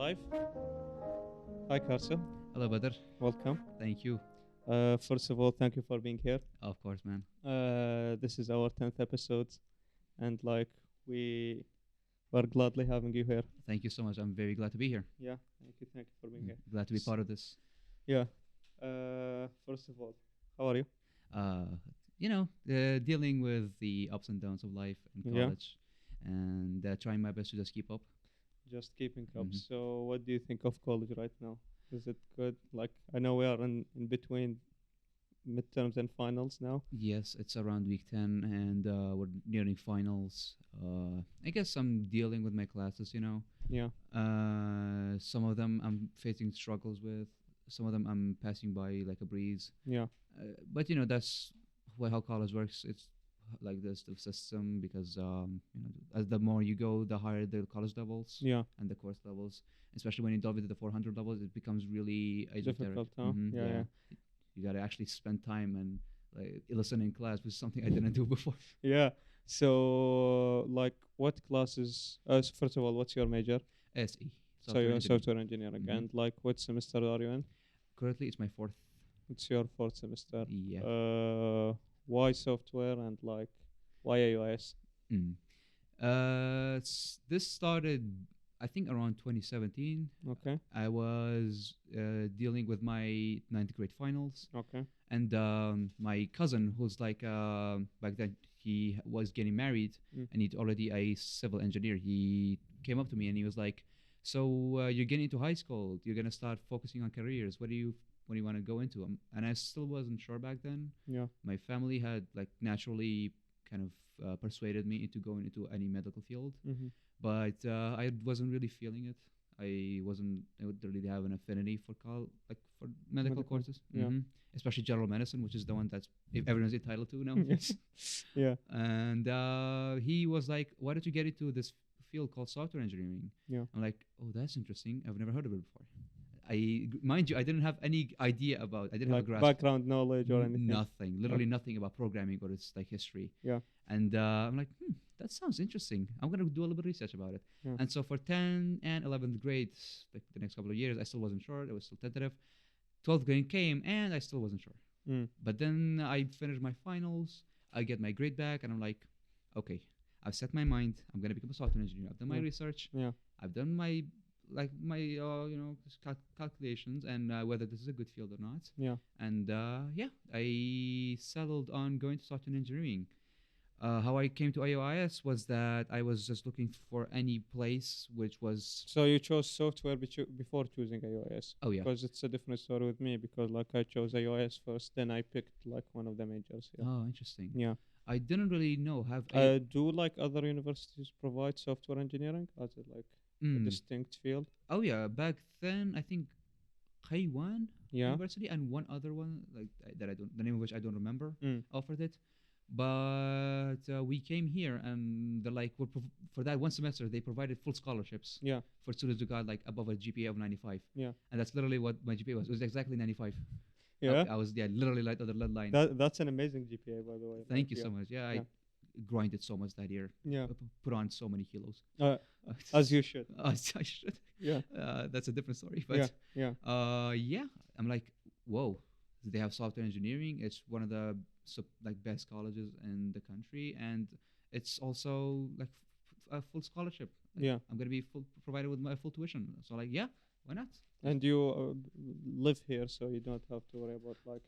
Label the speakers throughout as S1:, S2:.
S1: live. Hi, Karso.
S2: Hello, Badr.
S1: Welcome.
S2: Thank you.
S1: First of all, thank you for being here.
S2: Of course, man.
S1: This is our 10th episode, and we were gladly having you here.
S2: Thank you so much. I'm very glad to be here.
S1: Yeah, thank you for being here.
S2: Glad to be part of this.
S1: Yeah. First of all, how are you?
S2: Uh, dealing with the ups and downs of life in
S1: Yeah.
S2: college, and trying my best to just keep up.
S1: Just keeping up.
S2: Mhm.
S1: So, what do you think of college right now? Is it good? Like, I know we are in between midterms and finals now.
S2: Yes, it's around week 10, and we're nearing finals. I guess I'm dealing with my classes.
S1: Yeah.
S2: Some of them I'm facing struggles with. Some of them I'm passing by like a breeze.
S1: Yeah.
S2: But that's how college works. It's like this the system because as the more you go, the higher the college levels
S1: Yeah.
S2: and the course levels. Especially when you delve into the 400 levels, it becomes really esoteric.
S1: Difficult, huh? Yeah.
S2: You gotta actually spend time and like listen in class, which is something I didn't do before.
S1: Yeah. So, what classes? First of all, what's your major?
S2: SE.
S1: So you're a software engineering,
S2: Mhm.
S1: and what semester are you in?
S2: Currently, it's my fourth.
S1: It's your fourth semester.
S2: Yeah.
S1: Why software and why iOS?
S2: Mm. This started, I think, around 2017.
S1: Okay.
S2: I was dealing with my 90th grade finals,
S1: Okay.
S2: and my cousin, who's like back then he was getting married,
S1: Mm.
S2: and he's already a civil engineer. He came up to me and he was like, "So you're getting into high school. You're gonna start focusing on careers. What do you want to go into?" And I still wasn't sure back then.
S1: Yeah.
S2: My family had like naturally kind of persuaded me into going into any medical field,
S1: Mm-hmm.
S2: but I wasn't really feeling it. I would really have an affinity for for medical courses.
S1: Yeah.
S2: Especially general medicine, which is the one that's everyone's entitled to now.
S1: Yes. Yeah.
S2: And he was like, "Why don't you get into this field called software engineering?"
S1: Yeah.
S2: I'm like, "Oh, that's interesting. I've never heard of it before." Mind you, I didn't have any idea about. I didn't have a grasp.
S1: Background knowledge or anything.
S2: Nothing, literally nothing about programming or its like history.
S1: Yeah.
S2: And I'm like, that sounds interesting. I'm gonna do a little bit of research about it.
S1: Yeah.
S2: And so for 10 and 11th grade, like the next couple of years, I still wasn't sure. I was still tentative. 12th grade came, and I still wasn't sure.
S1: Mm.
S2: But then I finished my finals. I get my grade back, and I'm like, okay, I've set my mind. I'm gonna become a software engineer. I've done my
S1: Yeah.
S2: research.
S1: Yeah.
S2: I've done my calculations and whether this is a good field or not.
S1: Yeah.
S2: And I settled on going to software engineering. How I came to IOIS was that I was just looking for any place which was.
S1: So you chose software before choosing iOS?
S2: Oh yeah.
S1: Because it's a different story with me. Because I chose iOS first, then I picked one of the majors. Yeah.
S2: Oh, interesting.
S1: Yeah.
S2: I didn't really know.
S1: Do other universities provide software engineering as a distinct field?
S2: Oh yeah. Back then, I think Taiwan
S1: Yeah.
S2: University and one other one that I don't the name of which I don't remember
S1: Mm.
S2: offered it. But we came here and they're like, for that one semester, they provided full scholarships
S1: Yeah.
S2: for students who got like above a GPA of 95.
S1: Yeah.
S2: And that's literally what my GPA was. It was exactly 95.
S1: Yeah.
S2: I was literally like on the lead line.
S1: That's an amazing GPA, by the way.
S2: Thank you so much. Yeah,
S1: Yeah.
S2: I grinded so much that year.
S1: Yeah.
S2: Put on so many kilos.
S1: As you should.
S2: As I should.
S1: Yeah.
S2: That's a different story.
S1: Yeah.
S2: But
S1: Yeah.
S2: yeah, I'm like, whoa. They have software engineering. It's one of the best colleges in the country, and it's also like a full scholarship. Like,
S1: Yeah.
S2: I'm gonna be provided with my full tuition. So like, yeah, why not?
S1: And you live here, so you don't have to worry about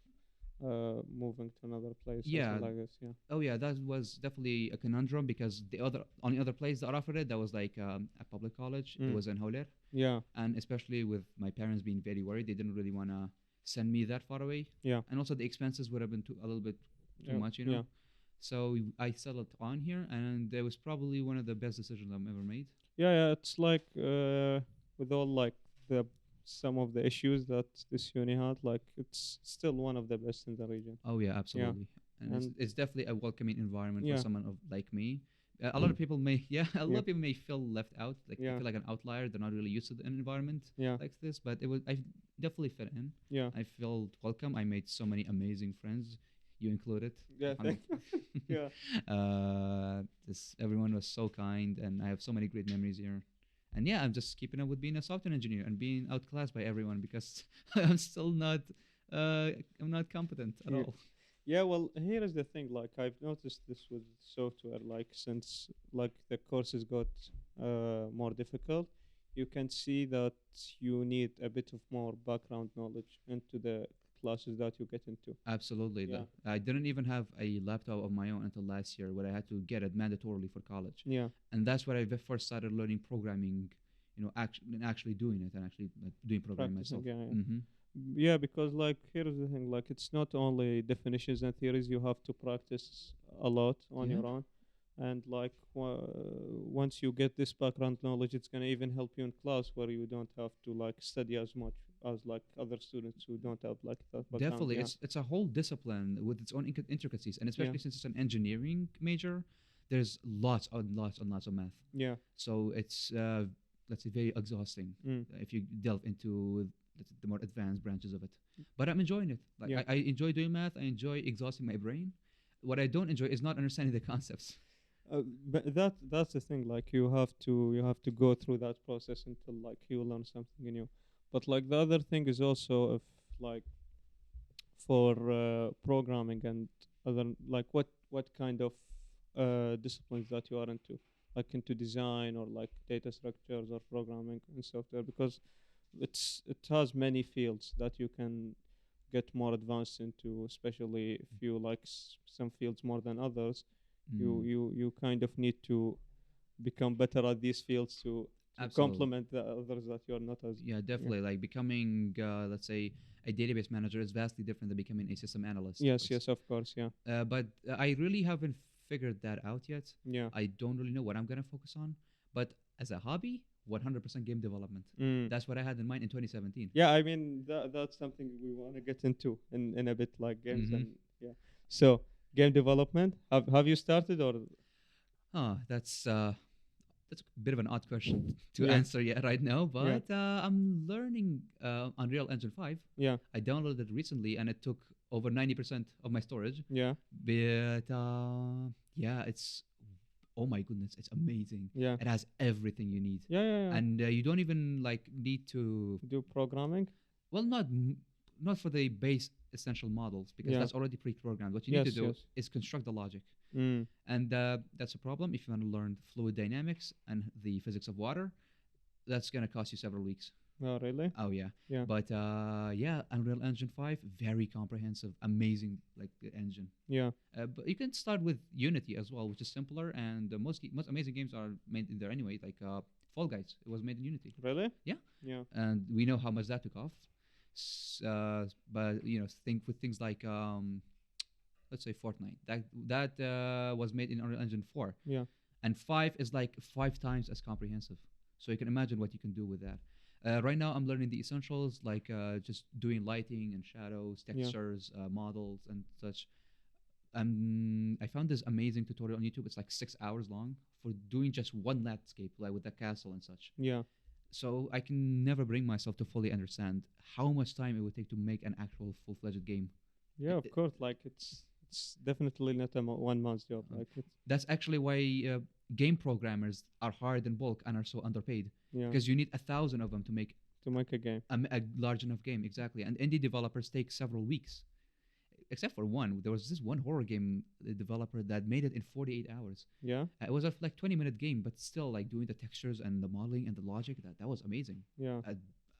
S1: moving to another place.
S2: Yeah.
S1: Or something like this. Yeah.
S2: Oh yeah, that was definitely a conundrum because the only other place that offered it that was like a public college. It
S1: Mm.
S2: was in Howler,
S1: Yeah.
S2: and especially with my parents being very worried, they didn't really wanna send me that far away.
S1: Yeah.
S2: And also the expenses would have been a little bit too
S1: Yeah,
S2: much, you know.
S1: yeah.
S2: So I settled on here, and it was probably one of the best decisions I've ever made.
S1: Yeah. Yeah. It's with all the some of the issues that this uni had, it's still one of the best in the region.
S2: Oh yeah, absolutely. And
S1: And-
S2: it's definitely a welcoming environment
S1: Yeah.
S2: for someone like me. A lot of people may, a lot
S1: Yeah.
S2: of people may feel left out, like they
S1: Yeah.
S2: feel like an outlier. They're not really used to an environment
S1: Yeah.
S2: like this. But I definitely fit in.
S1: Yeah.
S2: I felt welcome. I made so many amazing friends, you included.
S1: Yeah. Thank you. Yeah.
S2: Everyone was so kind, and I have so many great memories here. And yeah, I'm just keeping up with being a software engineer and being outclassed by everyone because I'm still not I'm not competent at
S1: Yeah.
S2: all.
S1: Yeah, well, here is the thing. Like, I've noticed this with software. Like, since like the courses got more difficult, you can see that you need a bit of more background knowledge into the classes that you get into.
S2: Absolutely.
S1: Yeah,
S2: I didn't even have a laptop of my own until last year, where I had to get it mandatorily for college,
S1: yeah,
S2: and that's where I first started learning programming. Actually doing it and actually doing programming
S1: practicing.
S2: myself.
S1: Yeah, yeah.
S2: Hmm.
S1: Yeah, because like here's the thing. Like, it's not only definitions and theories. You have to practice a lot on
S2: Yeah.
S1: your own, and like once you get this background knowledge, it's gonna even help you in class where you don't have to like study as much as like other students who don't have like that background.
S2: Definitely,
S1: Yeah,
S2: it's a whole discipline with its own intricacies, and
S1: yeah,
S2: especially since it's an engineering major, there's lots and lots and lots of math.
S1: yeah.
S2: So it's let's say very exhausting
S1: Mm.
S2: if you delve into the more advanced branches of it. But I'm enjoying it. Like
S1: Yeah.
S2: I enjoy doing math. I enjoy exhausting my brain. What I don't enjoy is not understanding the concepts.
S1: But that's the thing. Like, you have to go through that process until like you learn something new. But like the other thing is also, if like for programming and other, like what kind of disciplines that you are into, like into design or like data structures or programming and software, because it has many fields that you can get more advanced into, especially if you like some fields more than others. you
S2: Mm,
S1: you you kind of need to become better at these fields to
S2: absolutely.
S1: complement the others that you're not as.
S2: Yeah,
S1: Yeah.
S2: definitely. Like becoming, let's say, a database manager is vastly different than becoming a system analyst, of
S1: Yes,
S2: course.
S1: yes, of course. Yeah,
S2: But I really haven't figured that out yet.
S1: yeah.
S2: I don't really know what I'm gonna focus on. But as a hobby, 100% game development.
S1: Mm.
S2: That's what I had in mind in 2017.
S1: Yeah, I mean that's something we want to get into in a bit, like games
S2: Mm-hmm.
S1: and yeah. So game development, have you started or?
S2: Oh, that's a bit of an odd question to
S1: Yeah,
S2: answer yet right now.
S1: yeah,
S2: But I'm learning Unreal Engine 5.
S1: yeah,
S2: I downloaded it recently, and it took over 90% of my storage.
S1: yeah,
S2: But yeah, it's oh my goodness, it's amazing.
S1: yeah,
S2: It has everything you need,
S1: yeah, yeah, yeah.
S2: and you don't even like need to.
S1: Do programming.
S2: Well, not for the base essential models because
S1: Yeah.
S2: that's already pre-programmed. What you need to
S1: Yes,
S2: do
S1: yes.
S2: is construct the logic,
S1: Mm.
S2: and that's a problem if you want to learn fluid dynamics and the physics of water. That's gonna cost you several weeks.
S1: Oh, really?
S2: Oh yeah,
S1: Yeah,
S2: but yeah, Unreal Engine 5, very comprehensive, amazing, like the engine.
S1: yeah.
S2: But you can start with Unity as well, which is simpler, and most amazing games are made in there anyway. Like Fall Guys, it was made in Unity.
S1: Really?
S2: Yeah,
S1: Yeah,
S2: and we know how much that took off. But think with things like let's say Fortnite, that was made in Unreal Engine 4,
S1: yeah,
S2: and 5 is like 5 times as comprehensive. So you can imagine what you can do with that. Right now, I'm learning the essentials like just doing lighting and shadows,
S1: yeah,
S2: textures, models, and such. I found this amazing tutorial on YouTube. It's like 6 hours long for doing just one landscape, like with the castle and such.
S1: yeah.
S2: So I can never bring myself to fully understand how much time it would take to make an actual full-fledged game.
S1: Yeah, of course. Like, it's definitely not a 1 month job.
S2: Uh,
S1: Like, it's
S2: That's actually why game programmers are hired in bulk and are so underpaid
S1: yeah,
S2: because you need 1,000 of them to make
S1: to make a game.
S2: a large enough game. Exactly, and indie developers take several weeks. Except for one, there was this one horror game developer that made it in 48 hours.
S1: Yeah,
S2: It was a like 20-minute game, but still like doing the textures and the modeling and the logic. That was amazing.
S1: yeah.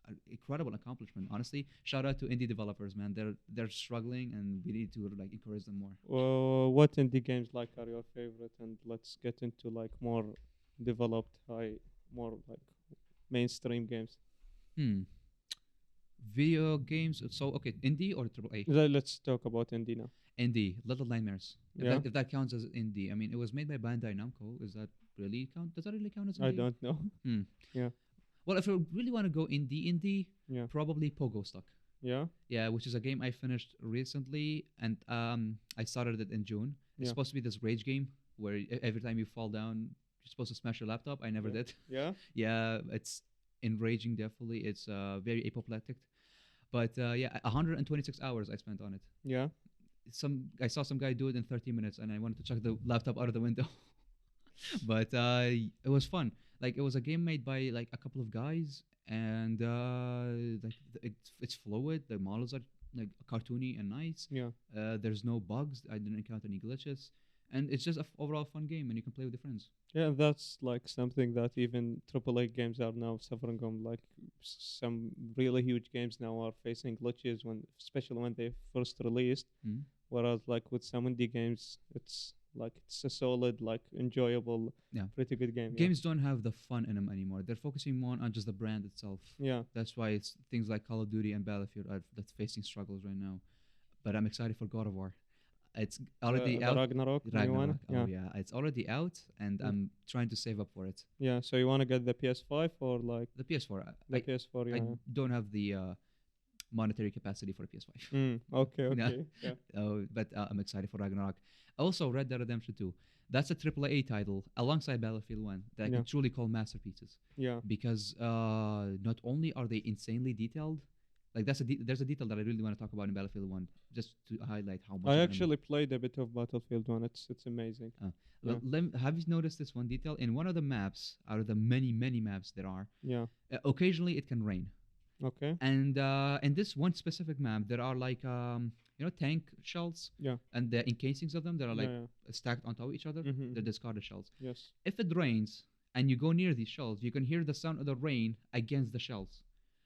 S2: An incredible accomplishment. Honestly, shout out to indie developers, man. They're struggling, and we need to like encourage them more.
S1: What indie games like are your favorite? And let's get into like more developed, more like mainstream games.
S2: Hmm. Video games. So okay, indie or triple A?
S1: Let's talk about indie now.
S2: Indie. Little Nightmares.
S1: Yeah,
S2: If that counts as indie, I mean, it was made by Bandai Namco. Is that really count? Does that really count as
S1: I
S2: indie?
S1: don't know.
S2: Hmm.
S1: Yeah,
S2: Well, if you really want to go indie,
S1: yeah,
S2: probably Pogo Stuck.
S1: yeah,
S2: Yeah, which is a game I finished recently, and I started it in June. It's
S1: yeah,
S2: supposed to be this rage game where every time you fall down, you're supposed to smash your laptop. I never
S1: yeah,
S2: did.
S1: yeah.
S2: Yeah, it's enraging. Definitely, it's very apoplectic. But yeah, 126 hours I spent on it.
S1: Yeah.
S2: I saw some guy do it in 30 minutes, and I wanted to chuck the laptop out of the window. But it was fun. Like it was a game made by like a couple of guys, and it's fluid. The models are like cartoony and nice.
S1: Yeah.
S2: There's no bugs. I didn't encounter any glitches, and it's just a overall fun game, and you can play with your friends.
S1: Yeah, and that's like something that even AAA games are now suffering from. Like some really huge games now are facing glitches when, especially when they first released.
S2: Mm.
S1: Whereas like with some indie games, it's like it's a solid, like enjoyable,
S2: Yeah.
S1: pretty good game.
S2: Games don't have the fun in them anymore. They're focusing more on just the brand itself.
S1: Yeah.
S2: That's why it's things like Call of Duty and Battlefield are that's facing struggles right now. But I'm excited for God of War. It's already
S1: The
S2: out.
S1: Ragnarok, the new one.
S2: Oh yeah, it's already out, and
S1: Mm.
S2: I'm trying to save up for it.
S1: Yeah. So you want to get the PS5 or like
S2: The PS4.
S1: the PS4?
S2: I
S1: Yeah.
S2: don't have the monetary capacity for a PS5.
S1: Okay.
S2: Yeah.
S1: Okay. Yeah.
S2: But I'm excited for Ragnarok. Also, Red Dead Redemption 2. That's a AAA title alongside Battlefield 1 that I
S1: Yeah.
S2: can truly call masterpieces
S1: Yeah.
S2: because not only are they insanely detailed, like there's a detail that I really want to talk about in Battlefield 1 just to highlight how much.
S1: I actually played a bit of Battlefield 1. It's amazing. Yeah.
S2: Have you noticed this one detail in one of the maps out of the many maps there are?
S1: Yeah.
S2: Occasionally it can rain.
S1: Okay.
S2: And in this one specific map, there are like tank shells,
S1: Yeah.
S2: and the encasings of them that are like
S1: Yeah.
S2: stacked on top of each other.
S1: Mhm,
S2: They're
S1: mhm.
S2: discarded shells.
S1: Yes.
S2: If it rains and you go near these shells, you can hear the sound of the rain against the shells,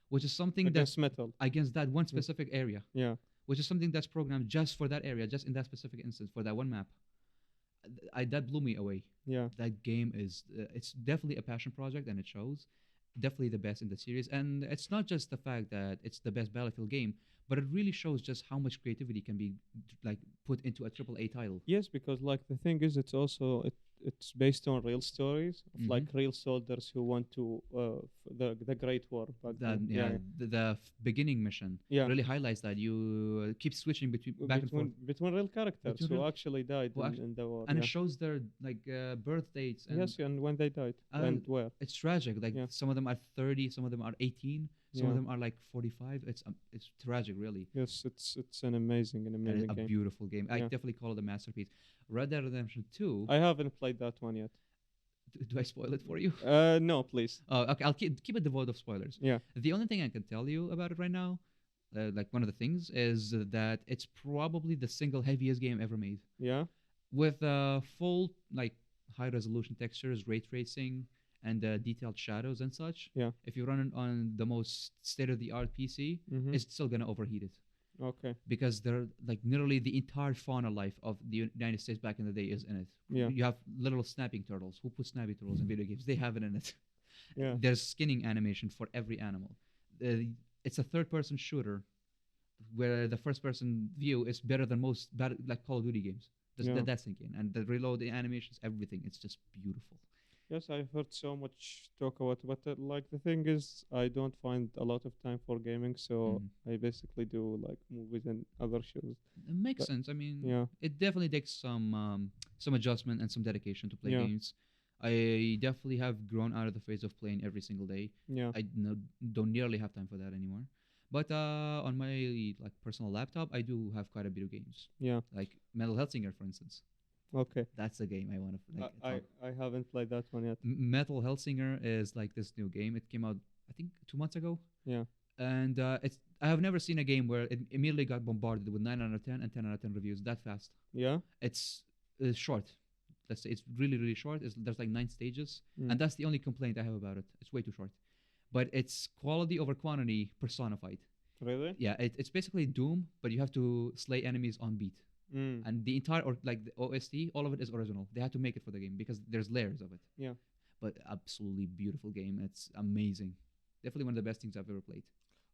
S2: which is something
S1: Against metal.
S2: against that one specific area,
S1: Yeah.
S2: which is something that's programmed just for that area, just in that specific instance for that one map. That blew me away.
S1: Yeah.
S2: That game is it's definitely a passion project, and it shows. Definitely the best in the series, and it's not just the fact that it's the best Battlefield game, but it really shows just how much creativity can be like put into a AAA title.
S1: Yes, because like the thing is, it's also it's based on real stories of
S2: Mhm.
S1: like real soldiers who went to the Great War back
S2: That
S1: then.
S2: yeah, the beginning mission
S1: Yeah.
S2: really highlights that you keep switching back and forth,
S1: Between real characters
S2: Between
S1: who
S2: real-
S1: actually died
S2: who act-
S1: in the war.
S2: and
S1: Yeah.
S2: it shows their like birth dates. And
S1: Yes, and when they died
S2: Uh,
S1: and where.
S2: it's tragic. Like
S1: Yeah.
S2: some of them are 30, some of them are 18, some of
S1: Yeah.
S2: them are like 45. It's tragic, really.
S1: Yes, it's an amazing
S2: And
S1: amazing
S2: a
S1: game.
S2: beautiful game. I
S1: Yeah.
S2: definitely call it a masterpiece. Red Dead Redemption 2.
S1: I haven't played that one yet.
S2: Do I spoil it for you?
S1: No, please.
S2: Oh, okay. I'll keep it devoid of spoilers.
S1: Yeah.
S2: The only thing I can tell you about it right now, like one of the things, is that it's probably the single heaviest game ever made,
S1: Yeah.
S2: with full like high resolution textures, ray tracing, and detailed shadows and such.
S1: Yeah.
S2: If you run it on the most state of the art PC,
S1: Mm-hmm.
S2: it's still gonna overheat it
S1: Okay.
S2: because they're like nearly the entire fauna life of the United States back in the day is in it.
S1: Yeah.
S2: You have little snapping turtles. Who put snapping turtles in video games? They have it in it.
S1: Yeah.
S2: There's skinning animation for every animal. It's a third-person shooter where the first-person view is better than most like Call of Duty games.
S1: Yeah.
S2: That's thinking, and the reload, the animations, everything. It's just beautiful.
S1: Yes, I've heard so much talk about it, but like the thing is, I don't find a lot of time for gaming, so
S2: Mhm.
S1: I basically do like movies and other shows.
S2: It makes
S1: But-
S2: sense. I mean,
S1: Yeah.
S2: it definitely takes some adjustment and some dedication to play
S1: Yeah.
S2: games. I definitely have grown out of the phase of playing every single day.
S1: Yeah.
S2: I don't nearly have time for that anymore. But on my like personal laptop, I do have quite a bit of games,
S1: Yeah.
S2: like Metal Hellsinger, for instance.
S1: Okay.
S2: That's a game I want to like.
S1: I haven't played that one yet.
S2: Metal Hellsinger is like this new game. It came out, I think, 2 months ago.
S1: Yeah.
S2: And I have never seen a game where it immediately got bombarded with 9 out of 10 and 10 out of 10 reviews that fast.
S1: Yeah.
S2: It's short. Let's say it's really short. There's like 9 stages,
S1: Mm.
S2: and that's the only complaint I have about it. It's way too short. But it's quality over quantity personified.
S1: Really?
S2: Yeah, it's basically Doom, but you have to slay enemies on beat.
S1: Mm.
S2: And the entire like the OST, all of it is original. They had to make it for the game because there's layers of it.
S1: Yeah.
S2: But absolutely beautiful game. It's amazing. Definitely one of the best things I've ever played.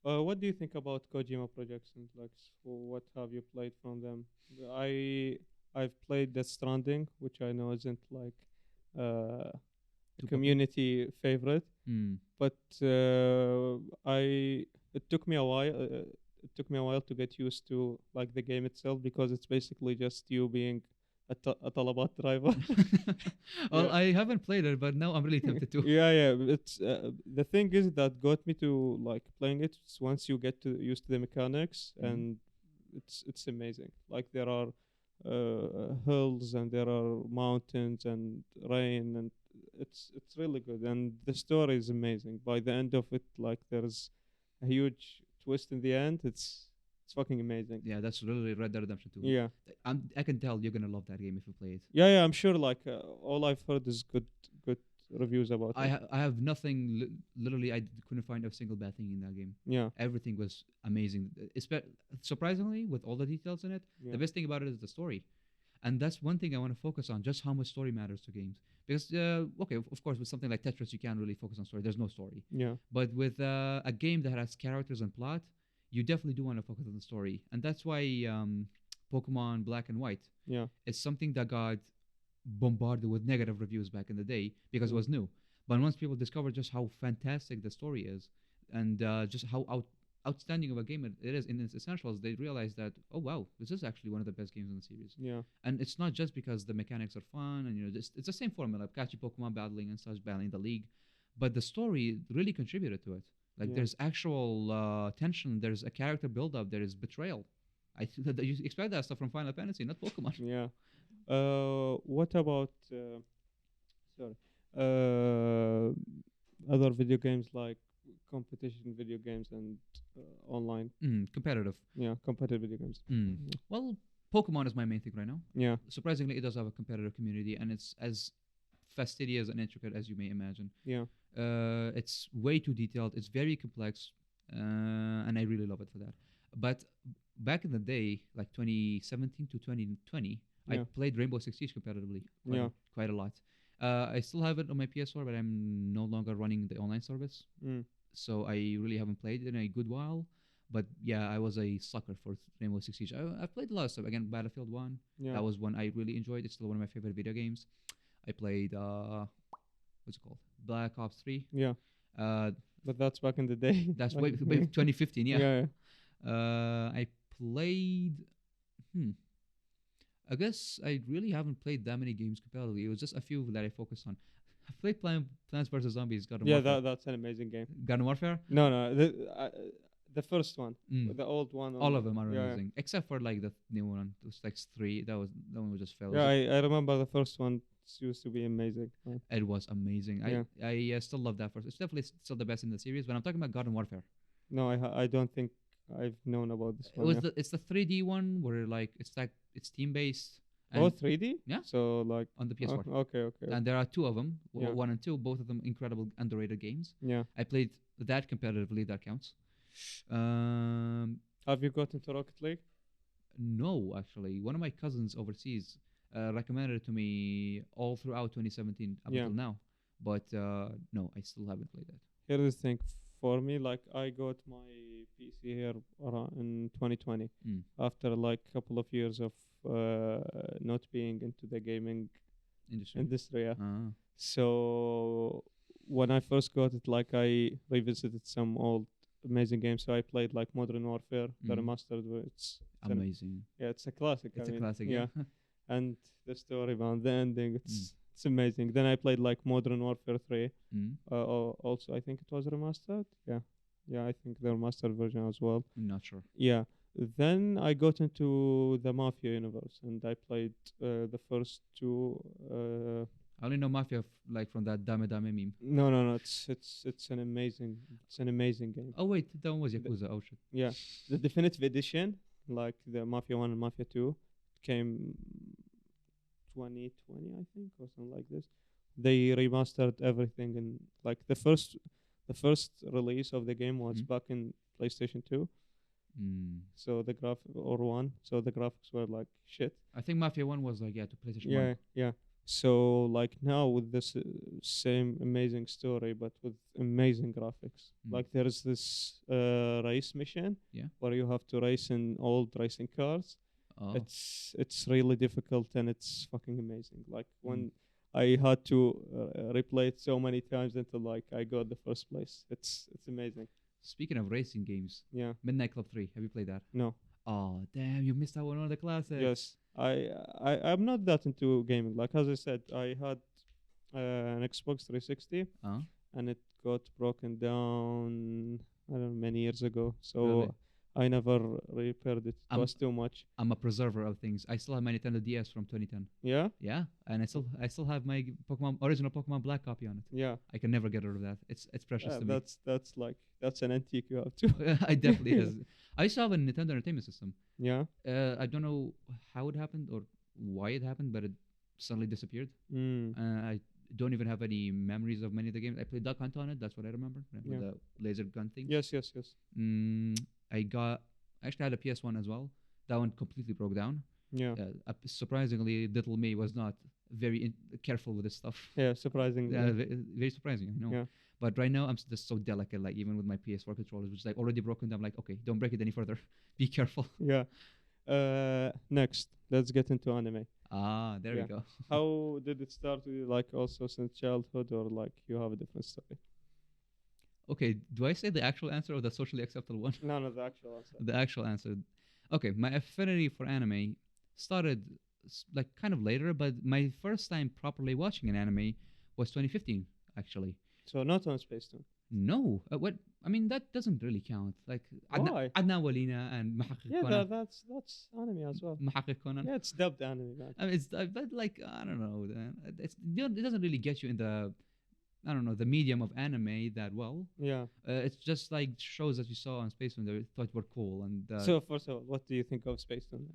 S1: What do you think about Kojima projects and like what have you played from them? I've played Death Stranding, which I know isn't like a
S2: Too
S1: community favorite,
S2: Hmm.
S1: but it took me a while. It took me a while to get used to like the game itself because it's basically just you being a Talabat driver.
S2: Well,
S1: Yeah.
S2: I haven't played it, but now I'm really tempted to.
S1: Yeah. It's the thing is that got me to like playing it. It's once you get to used to the mechanics,
S2: Mhm.
S1: and it's amazing. Like there are hills and there are mountains and rain, and it's really good, and the story is amazing. By the end of it, like there's a huge twist in the end. It's fucking amazing.
S2: Yeah, that's really Red Dead Redemption 2.
S1: Yeah,
S2: I can tell you're gonna love that game if you play it.
S1: yeah. I'm sure. Like all I've heard is good reviews about it.
S2: I have nothing. Literally, couldn't find a single bad thing in that game.
S1: Yeah,
S2: Everything was amazing. Surprisingly, with all the details in it,
S1: yeah,
S2: the best thing about it is the story, and that's one thing I want to focus on. Just how much story matters to games. Because okay, of course, with something like Tetris, you can't really focus on story. There's no story.
S1: yeah,
S2: But with a game that has characters and plot, you definitely do want to focus on the story, and that's why Pokemon Black and White
S1: yeah,
S2: is something that got bombarded with negative reviews back in the day because it was new. But once people discovered just how fantastic the story is, and just how outstanding of a game it is in its essentials, they realized that, oh wow, this is actually one of the best games in the series.
S1: yeah,
S2: And it's not just because the mechanics are fun and it's the same formula, catchy Pokemon battling and such, battling the league, but the story really contributed to it. Like
S1: Yeah.
S2: there's actual tension, there's a character build up, there is betrayal. You expect that stuff from Final Fantasy, not Pokemon.
S1: yeah. What about sorry, uh, other video games like competition video games and online?
S2: Competitive.
S1: Yeah, competitive video games.
S2: Well, Pokemon is my main thing right now.
S1: Yeah,
S2: Surprisingly, it does have a competitive community, and it's as fastidious and intricate as you may imagine.
S1: yeah,
S2: It's way too detailed. It's very complex, and I really love it for that. But back in the day, like 2017 to 2020, I
S1: Yeah.
S2: played Rainbow Six Siege competitively
S1: Yeah.
S2: quite a lot. I still have it on my PS4, but I'm no longer running the online service,
S1: mm,
S2: so I really haven't played in a good while. But yeah, I was a sucker for Rainbow Six Siege. I've played a lot of stuff. Again, Battlefield 1,
S1: yeah,
S2: that was one I really enjoyed. It's still one of my favorite video games. I played what's it called? Black Ops 3.
S1: yeah.
S2: Uh,
S1: But that's back in the day.
S2: that's
S1: Back
S2: way,
S1: in the
S2: way
S1: day.
S2: 2015. Yeah.
S1: Yeah,
S2: I played. I guess I really haven't played that many games competitively. It was just a few that I focused on. I played Plants vs Zombies. Garden
S1: yeah.
S2: Warfare.
S1: That's an amazing game.
S2: Garden Warfare.
S1: No. The first one,
S2: Mm.
S1: the old one.
S2: All of them are
S1: yeah,
S2: amazing, except for like the new one. It was like 3. That one was just failed.
S1: Yeah, I remember the first one used to be amazing.
S2: It was amazing.
S1: Yeah.
S2: I still love that first. It's definitely still the best in the series. But I'm talking about Garden Warfare.
S1: No, I don't think I've known about this
S2: It
S1: one.
S2: was
S1: Yeah.
S2: it's the 3D one where it's team based.
S1: Oh, 3D?
S2: Yeah.
S1: So like
S2: On the PS4.
S1: okay.
S2: And there are 2 of them,
S1: Yeah.
S2: 1 and 2, both of them incredible, underrated games.
S1: Yeah.
S2: I played that competitively. That counts.
S1: Have you got into Rocket League?
S2: No, actually, one of my cousins overseas recommended it to me all throughout 2017 up
S1: Yeah.
S2: until now. But no, I still haven't played that.
S1: Here's the thing. For me, like I got my PC here around in 2020
S2: Mm.
S1: after like a couple of years of not being into the gaming industry. Yeah.
S2: Ah.
S1: So when I first got it, like I revisited some old amazing games. So I played like Modern Warfare, the
S2: Mhm.
S1: remastered. It's an-
S2: Amazing.
S1: yeah, it's a classic.
S2: It's
S1: I
S2: a
S1: mean,
S2: classic.
S1: Yeah,
S2: Yeah.
S1: and the story man, the ending, it's amazing. Then I played like Modern Warfare 3.
S2: Mm.
S1: Also, I think it was remastered. Yeah, I think the remastered version as well.
S2: I'm not sure.
S1: Yeah. Then I got into the Mafia universe, and I played the first 2.
S2: I only know Mafia like from that Dame Dame meme.
S1: No. It's an amazing game.
S2: Oh wait, that one was
S1: The-
S2: Yakuza. Oh shit.
S1: Yeah, the definitive edition, like the Mafia 1 and Mafia 2, came 2020, I think, or something like this. They remastered everything, and like the first release of the game was
S2: Mhm.
S1: back in PlayStation 2. So the graphics were like shit.
S2: I think Mafia 1 was like to PlayStation
S1: Yeah,
S2: 1.
S1: yeah. So like now with this same amazing story, but with amazing graphics.
S2: Mm.
S1: Like there is this race mission
S2: Yeah.
S1: where you have to race in old racing cars.
S2: Oh.
S1: It's really difficult and it's fucking amazing. Like when
S2: Mm.
S1: I had to replay it so many times until like I got the first place. It's amazing.
S2: Speaking of racing games,
S1: Yeah.
S2: Midnight Club 3. Have you played that?
S1: No.
S2: Oh damn, you missed out on one of the classics.
S1: Yes. I'm not that into gaming. Like as I said, I had an Xbox 360
S2: Uh,
S1: and it got broken down I don't know many years ago. So
S2: Really?
S1: I never repaired it. It
S2: I'm
S1: was too much.
S2: I'm a preserver of things. I still have my Nintendo DS from 2010.
S1: Yeah,
S2: Yeah, and I still have my original Pokemon Black copy on it.
S1: yeah.
S2: I can never get rid of that. It's precious to me.
S1: That's like that's an antique you have to.
S2: I definitely is. I used to have a Nintendo Entertainment System.
S1: Yeah.
S2: I don't know how it happened or why it happened, but it suddenly disappeared.
S1: Mm.
S2: I don't even have any memories of many of the games. I played Duck Hunt on it. That's what I remember.
S1: Yeah.
S2: With the laser gun thing.
S1: Yes, yes, yes.
S2: I actually had a PS1 as well. That one completely broke down.
S1: Yeah.
S2: Surprisingly, little me was not very careful with this stuff.
S1: Yeah, surprisingly.
S2: Very surprising, I know.
S1: Yeah.
S2: But right now, I'm just so delicate. Like even with my PS4 controllers, which is like already broken, I'm like, okay, don't break it any further. Be careful.
S1: Yeah. Next, let's get into anime.
S2: There we
S1: Yeah.
S2: go.
S1: How did it start with you, like also since childhood, or like you have a different story?
S2: Okay, do I say the actual answer or the socially acceptable one?
S1: No, no, the actual answer.
S2: The actual answer. Okay, my affinity for anime started like kind of later, but my first time properly watching an anime was 2015, actually.
S1: So not on Space Tune.
S2: No, what? I mean, that doesn't really count. Like
S1: Why?
S2: Adna Walina and Mahakik
S1: Yeah,
S2: Conan.
S1: that's anime as well.
S2: Mahakik Conan.
S1: Yeah, it's dubbed anime, man.
S2: I mean, it's but like I don't know. It doesn't really get you in the I don't know the medium of anime that well.
S1: Yeah.
S2: It's just like shows that you saw on Space when they thought were cool and.
S1: So first of all, what do you think of Space Tune?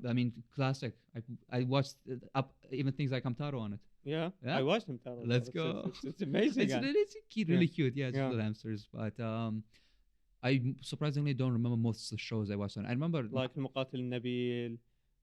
S2: I mean, classic. I watched up even things like Amtaro on it.
S1: Yeah,
S2: Yeah?
S1: I watched him. Taro.
S2: Let's go.
S1: It's amazing.
S2: It's
S1: man.
S2: really cute. Yeah, it's
S1: Yeah.
S2: little hamsters. But I surprisingly don't remember most of the shows I watched on. I remember
S1: Like Muqatil Nabil.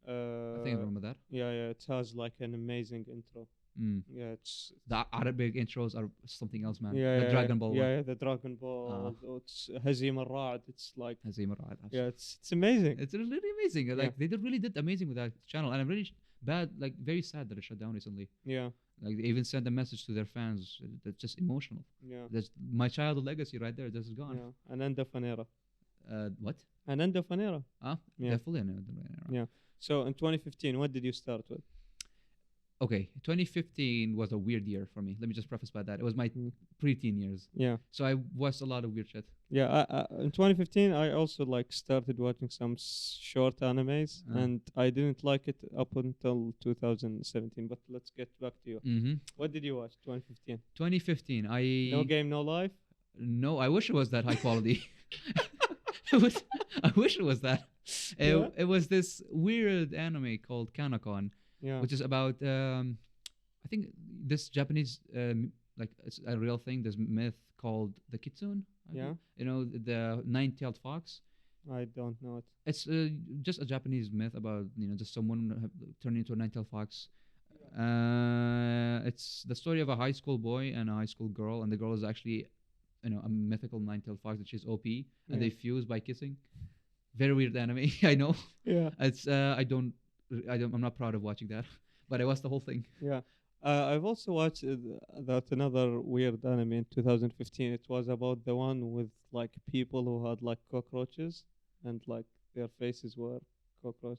S2: I think I remember that.
S1: Yeah, yeah, it has like an amazing intro.
S2: Mm.
S1: Yeah, it's
S2: The Arabic intros are something else, man.
S1: yeah,
S2: The
S1: yeah,
S2: Dragon Ball
S1: yeah,
S2: one.
S1: yeah, the Dragon Ball. It's Hazim al Ra'd. It's like
S2: Hazim Ra'ad,
S1: yeah, it's amazing.
S2: It's really amazing.
S1: Yeah.
S2: Like they really did amazing with that channel, and I'm really very sad that it shut down recently.
S1: Yeah,
S2: Like they even sent a message to their fans that's just emotional.
S1: yeah,
S2: That's my childhood legacy right there. This is gone.
S1: yeah. Ananda Fanera.
S2: What?
S1: Ananda Fanera. Yeah.
S2: Definitely.
S1: Yeah. So in 2015, what did you start with?
S2: Okay, 2015 was a weird year for me. Let me just preface by that. It was my preteen years.
S1: Yeah,
S2: So I watched a lot of weird shit.
S1: yeah. In 2015, I also like started watching some short animes, and I didn't like it up until 2017. But let's get back to you.
S2: Mm-hmm.
S1: What did you watch 2015?
S2: 2015,
S1: No Game, No Life.
S2: No, I wish it was that high quality. I wish it was that.
S1: Yeah.
S2: It was this weird anime called Kanakon,
S1: Yeah.
S2: which is about I think this Japanese like it's a real thing. There's myth called the kitsune.
S1: Yeah.
S2: You know the nine-tailed fox.
S1: I don't know it.
S2: It's just a Japanese myth about just someone turning into a nine-tailed fox. It's the story of a high school boy and a high school girl, and the girl is actually a mythical nine-tailed fox that she's OP, and they fuse by kissing. Very weird anime. I know.
S1: Yeah.
S2: It's I'm not proud of watching that, but I watched the whole thing.
S1: Yeah. I've also watched that another weird anime in 2015. It was about the one with like people who had like cockroaches and like their faces were cockroach.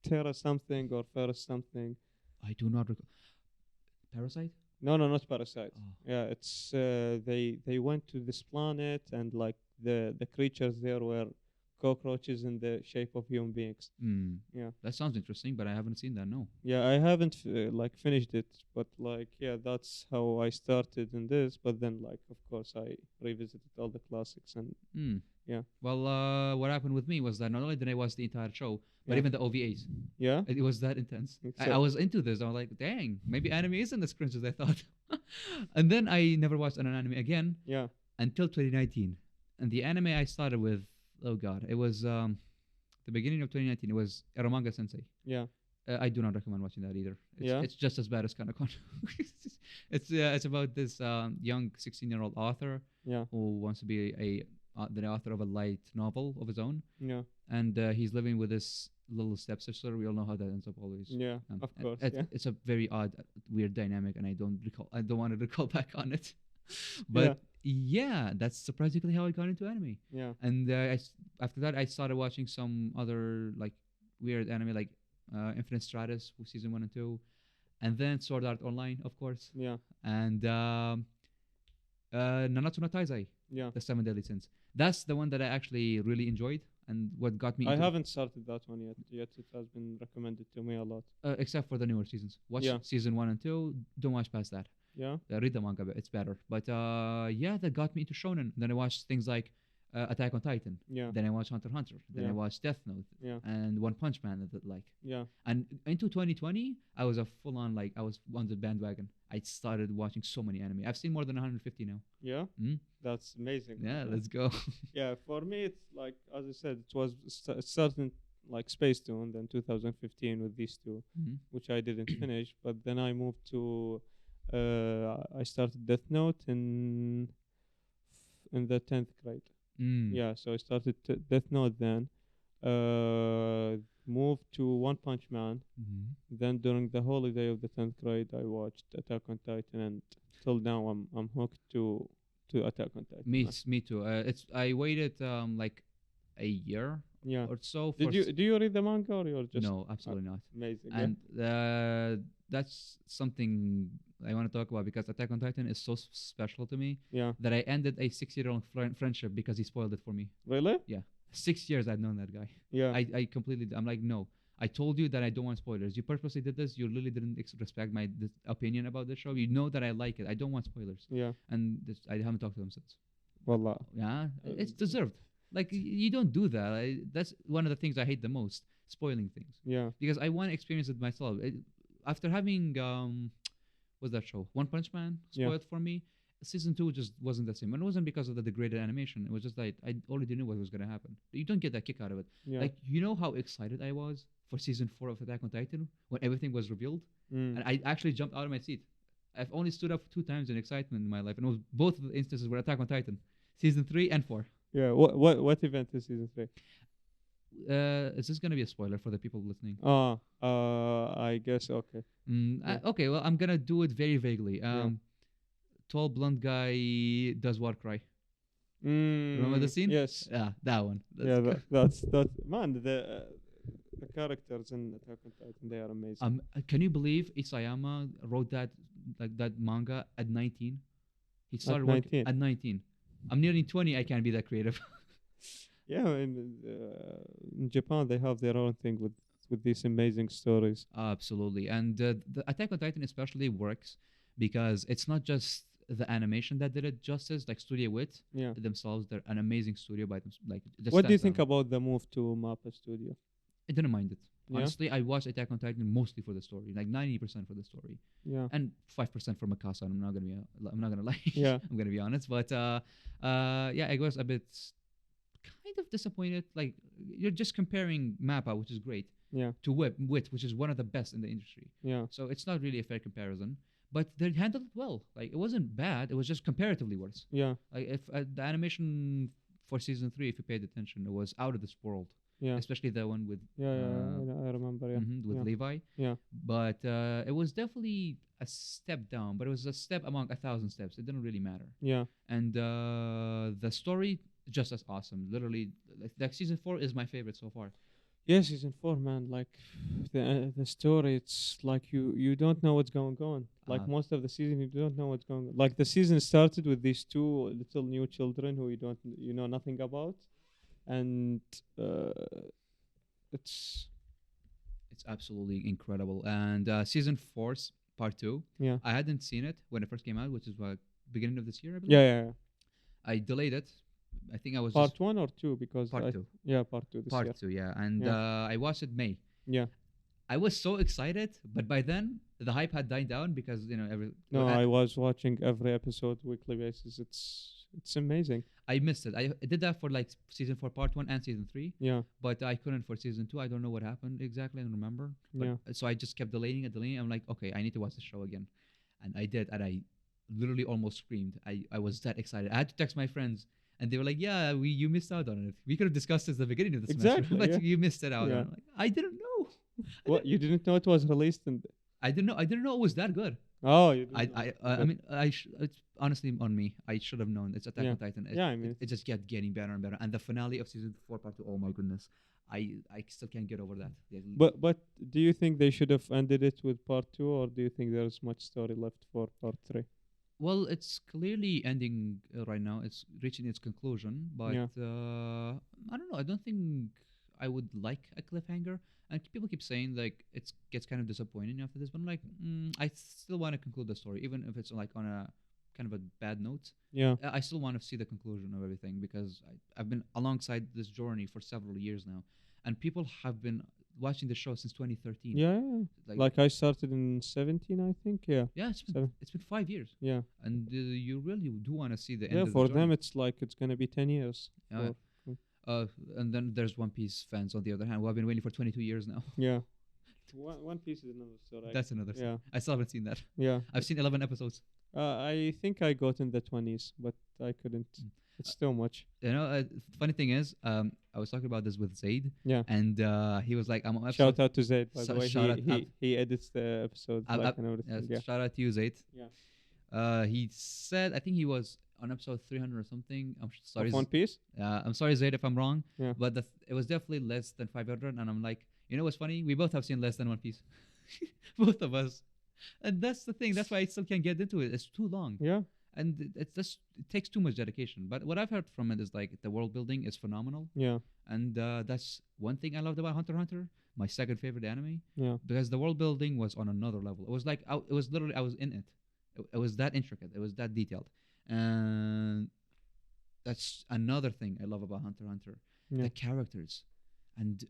S1: Terra something or Ferris something.
S2: I do not recall. Parasite?
S1: No, no, not Parasite.
S2: Oh.
S1: Yeah, it's they went to this planet and like the creatures there were cockroaches in the shape of human beings. Yeah.
S2: That sounds interesting, but I haven't seen that. No.
S1: Yeah, I haven't like finished it, but like yeah, that's how I started in this. But then like of course I revisited all the classics and yeah.
S2: Well, what happened with me was that not only did I watch the entire show, but
S1: Yeah.
S2: even the OVAs.
S1: Yeah.
S2: It was that intense. I
S1: So-
S2: was into this. I was like, dang, maybe anime isn't as cringe as I thought. And then I never watched an anime again
S1: Yeah.
S2: until 2019. And the anime I started with, oh god, it was the beginning of 2019. It was Eromanga Sensei.
S1: Yeah.
S2: I do not recommend watching that either.
S1: Yeah?
S2: It's just as bad as Kanakon. It's about this young 16-year-old author
S1: Yeah.
S2: who wants to be the author of a light novel of his own,
S1: Yeah.
S2: and he's living with this little stepsister. We all know how that ends up always.
S1: Yeah. Of course.
S2: It's a very odd, weird dynamic, and I don't want to recall back on it. But yeah, that's surprisingly how I got into anime.
S1: Yeah.
S2: And after that, I started watching some other like weird anime, like Infinite Stratus season 1 and 2, and then Sword Art Online, of course,
S1: Yeah.
S2: and Nanatsu no Taizai.
S1: Yeah.
S2: The Seven Deadly Sins. That's the one that I actually really enjoyed, and what got me.
S1: I
S2: into
S1: haven't started that one yet. Yet it has been recommended to me a lot.
S2: except for the newer seasons. Watch
S1: Yeah.
S2: season 1 and 2. Don't watch past that.
S1: Yeah.
S2: Read the manga, it's better. But yeah, that got me into shonen. Then I watched things like Attack on Titan.
S1: Yeah.
S2: Then I watched Hunter x Hunter. Then I
S1: Yeah.
S2: watched Death Note
S1: Yeah.
S2: and One Punch Man. Like,
S1: Yeah.
S2: and into 2020, I was a full on like I was on the bandwagon. I started watching so many anime. I've seen more than 150 now.
S1: Yeah.
S2: Mm?
S1: That's amazing.
S2: Yeah, let's go.
S1: Yeah, for me, it's like, as I said, it was starting like Space Tune, then 2015 with these two,
S2: Mhm.
S1: which I didn't finish. But then I moved to, I started Death Note in the 10th grade.
S2: Mm.
S1: Yeah, so I started Death Note then, moved to One Punch Man.
S2: Mhm.
S1: Then during the holiday of the 10th grade, I watched Attack on Titan, and till now I'm hooked to Attack on Titan.
S2: Me too. I waited like a year
S1: Yeah.
S2: or so.
S1: Do you read the manga, or you're just
S2: No, absolutely not.
S1: amazing?
S2: And that's something I want to talk about because Attack on Titan is so special to me
S1: Yeah.
S2: that I ended a 6-year-old friendship because he spoiled it for me.
S1: Really?
S2: 6 years I'd known that guy.
S1: Yeah.
S2: I completely. I'm like, no. I told you that I don't want spoilers. You purposely did this. You literally didn't respect my opinion about the show. You know that I like it. I don't want spoilers.
S1: Yeah.
S2: And I haven't talked to him since.
S1: Wallah.
S2: Yeah, it's deserved. Like you don't do that. That's one of the things I hate the most: spoiling things.
S1: Yeah.
S2: Because I want to experience it myself. After having what's that show? One Punch Man
S1: Yeah.
S2: spoiled for me. Season 2 just wasn't the same, and it wasn't because of the degraded animation. It was just like I already knew what was gonna happen. You don't get that kick out of it.
S1: Yeah.
S2: Like you know how excited I was for season 4 of Attack on Titan when everything was revealed,
S1: Mm.
S2: and I actually jumped out of my seat. I've only stood up 2 times in excitement in my life, and it was both of the instances were Attack on Titan, season 3 and 4.
S1: Yeah. What event is season 3?
S2: Is this gonna be a spoiler for the people listening?
S1: I guess okay. Yeah.
S2: Okay, well I'm gonna do it very vaguely.
S1: Yeah.
S2: Tall blonde guy does war cry. Remember the scene?
S1: Yes.
S2: Yeah, that one.
S1: Yeah.
S2: good.
S1: That's man. The characters in Attack on Titan, they are amazing.
S2: Can you believe Isayama wrote that manga at 19? He started working
S1: 19?
S2: at 19. I'm nearly 20. I can't be that creative.
S1: Yeah, in Japan they have their own thing with these amazing stories.
S2: Absolutely, and the Attack on Titan especially works because it's not just the animation that did it justice. Like Studio Wit
S1: Yeah.
S2: themselves, they're an amazing studio by them. Like, it just
S1: What do you
S2: stands
S1: think
S2: out.
S1: about the move to Mappa Studio?
S2: I didn't mind it.
S1: Yeah?
S2: Honestly, I watched Attack on Titan mostly for the story, like 90% for the story,
S1: Yeah.
S2: and 5% for Mikasa. I'm not gonna lie.
S1: Yeah.
S2: I'm gonna be honest, but yeah, I was a bit kind of disappointed. Like you're just comparing Mappa, which is great,
S1: Yeah.
S2: to Wit, which is one of the best in the industry.
S1: Yeah.
S2: So it's not really a fair comparison. But they handled it well. Like it wasn't bad. It was just comparatively worse.
S1: Yeah.
S2: Like if the animation for season 3, if you paid attention, it was out of this world.
S1: Yeah.
S2: Especially the one with
S1: I remember. Yeah.
S2: with
S1: Yeah.
S2: Levi.
S1: Yeah.
S2: But it was definitely a step down. But it was a step among 1,000 steps. It didn't really matter.
S1: Yeah.
S2: And the story just as awesome. Literally, like season 4 is my favorite so far.
S1: Yeah, season 4, man. Like the story, it's like you don't know what's going on. Like most of the season, you don't know what's going on. Like the season started with these 2 little new children who you know nothing about, and it's
S2: absolutely incredible. And season 4, part 2.
S1: Yeah.
S2: I hadn't seen it when it first came out, which is beginning of this year, I believe.
S1: Yeah.
S2: I delayed it. I think I was
S1: Part
S2: just
S1: 1 or 2 because
S2: part 2.
S1: Yeah, part 2 this year.
S2: Part 2, yeah. And
S1: Yeah.
S2: I watched it May.
S1: Yeah.
S2: I was so excited, but by then the hype had died down because
S1: No, I was watching every episode weekly basis. It's amazing.
S2: I missed it. I did that for like season 4 part 1 and season 3,
S1: Yeah.
S2: but I couldn't for season 2. I don't know what happened exactly. I don't remember. But,
S1: Yeah.
S2: So I just kept delaying it. I'm like, okay, I need to watch the show again, and I did, and I literally almost screamed. I was that excited. I had to text my friends. And they were like, "Yeah, you missed out on it. We could have discussed this at the beginning of the semester,
S1: Exactly,
S2: but
S1: yeah.
S2: you missed it out."
S1: Yeah.
S2: On it. Like, I didn't know.
S1: What, you didn't know it was released and
S2: I didn't know. I didn't know it was that good.
S1: oh, you didn't know.
S2: I mean, it's honestly on me. I should have known. It's Attack
S1: Yeah.
S2: on Titan.
S1: Yeah, I mean,
S2: it just kept getting better and better. And the finale of season 4 part 2. Oh my goodness, I still can't get over that.
S1: But do you think they should have ended it with part 2, or do you think there's much story left for part 3?
S2: Well, it's clearly ending right now. It's reaching its conclusion, but
S1: Yeah.
S2: I don't know. I don't think I would like a cliffhanger. And people keep saying like it gets kind of disappointing after this, but I'm like, I still want to conclude the story, even if it's like on a kind of a bad note.
S1: Yeah.
S2: I still want to see the conclusion of everything because I've been alongside this journey for several years now, and people have been watching the show since 2013.
S1: Yeah. Yeah.
S2: Like,
S1: Like I started in 17, I think. Yeah.
S2: yeah,
S1: Seven.
S2: it's been 5 years,
S1: Yeah.
S2: and you really do want to see the
S1: Yeah.
S2: end of the
S1: For
S2: journey.
S1: them, it's like it's gonna be 10 years.
S2: Uh,
S1: For,
S2: and then there's One Piece fans on the other hand who have been waiting for 22 years now.
S1: yeah. One Piece is another story.
S2: That's another
S1: Yeah.
S2: thing. I still haven't seen that.
S1: Yeah.
S2: I've seen 11 episodes.
S1: I think I got in the 20s, but I couldn't.
S2: Mm.
S1: It's still much.
S2: You know, funny thing is, I was talking about this with Zaid,
S1: Yeah.
S2: and he was like, "I'm on episode."
S1: Shout out to Zaid, by the way.
S2: Shout out,
S1: He edits the episodes like and everything. Yeah.
S2: shout out to you, Zaid.
S1: Yeah.
S2: He said, I think he was on episode 300 or something. I'm sorry.
S1: Of One Piece.
S2: I'm sorry, Zaid, if I'm wrong.
S1: Yeah.
S2: But it was definitely less than 500, and I'm like, you know what's funny? We both have seen less than One Piece, both of us, and that's the thing. That's why I still can't get into it. It's too long.
S1: Yeah.
S2: And it's just it takes too much dedication. But what I've heard from it is like the world building is phenomenal,
S1: Yeah.
S2: and that's one thing I loved about Hunter x Hunter. My second favorite anime,
S1: Yeah.
S2: because the world building was on another level. It was like it was literally I was in it. It was that intricate. It was that detailed, and that's another thing I love about Hunter x Hunter.
S1: Yeah.
S2: The characters, and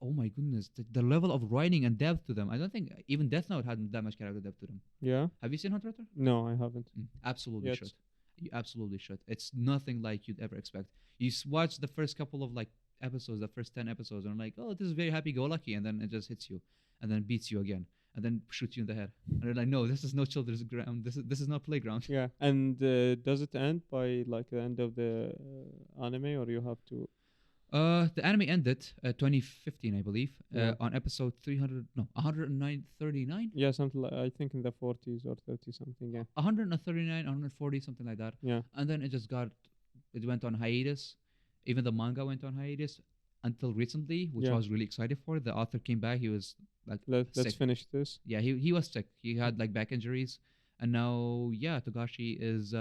S2: oh my goodness, the level of writing and depth to them. I don't think even Death Note had that much character depth to them.
S1: Yeah.
S2: Have you seen Hunter x Hunter?
S1: No, I haven't.
S2: Absolutely
S1: Yet.
S2: should. You absolutely should. It's nothing like you'd ever expect. You watch the first couple of like episodes, the first 10 episodes, and like, oh, this is very happy-go-lucky, and then it just hits you, and then beats you again, and then shoots you in the head. And you're like, no, this is no children's ground. This is not playground.
S1: Yeah. And does it end by like the end of the anime, or you have to?
S2: The anime ended 2015, I believe,
S1: Yeah.
S2: on episode 300, no, 139,
S1: Yeah, something like I think in the 40s or 30 something. Yeah.
S2: 139, 140, something like that.
S1: Yeah.
S2: And then it went on hiatus. Even the manga went on hiatus until recently, which
S1: Yeah.
S2: I was really excited for. The author came back. He was like,
S1: Let's
S2: sick.
S1: finish this.
S2: Yeah, he was sick. He had like back injuries, and now Togashi is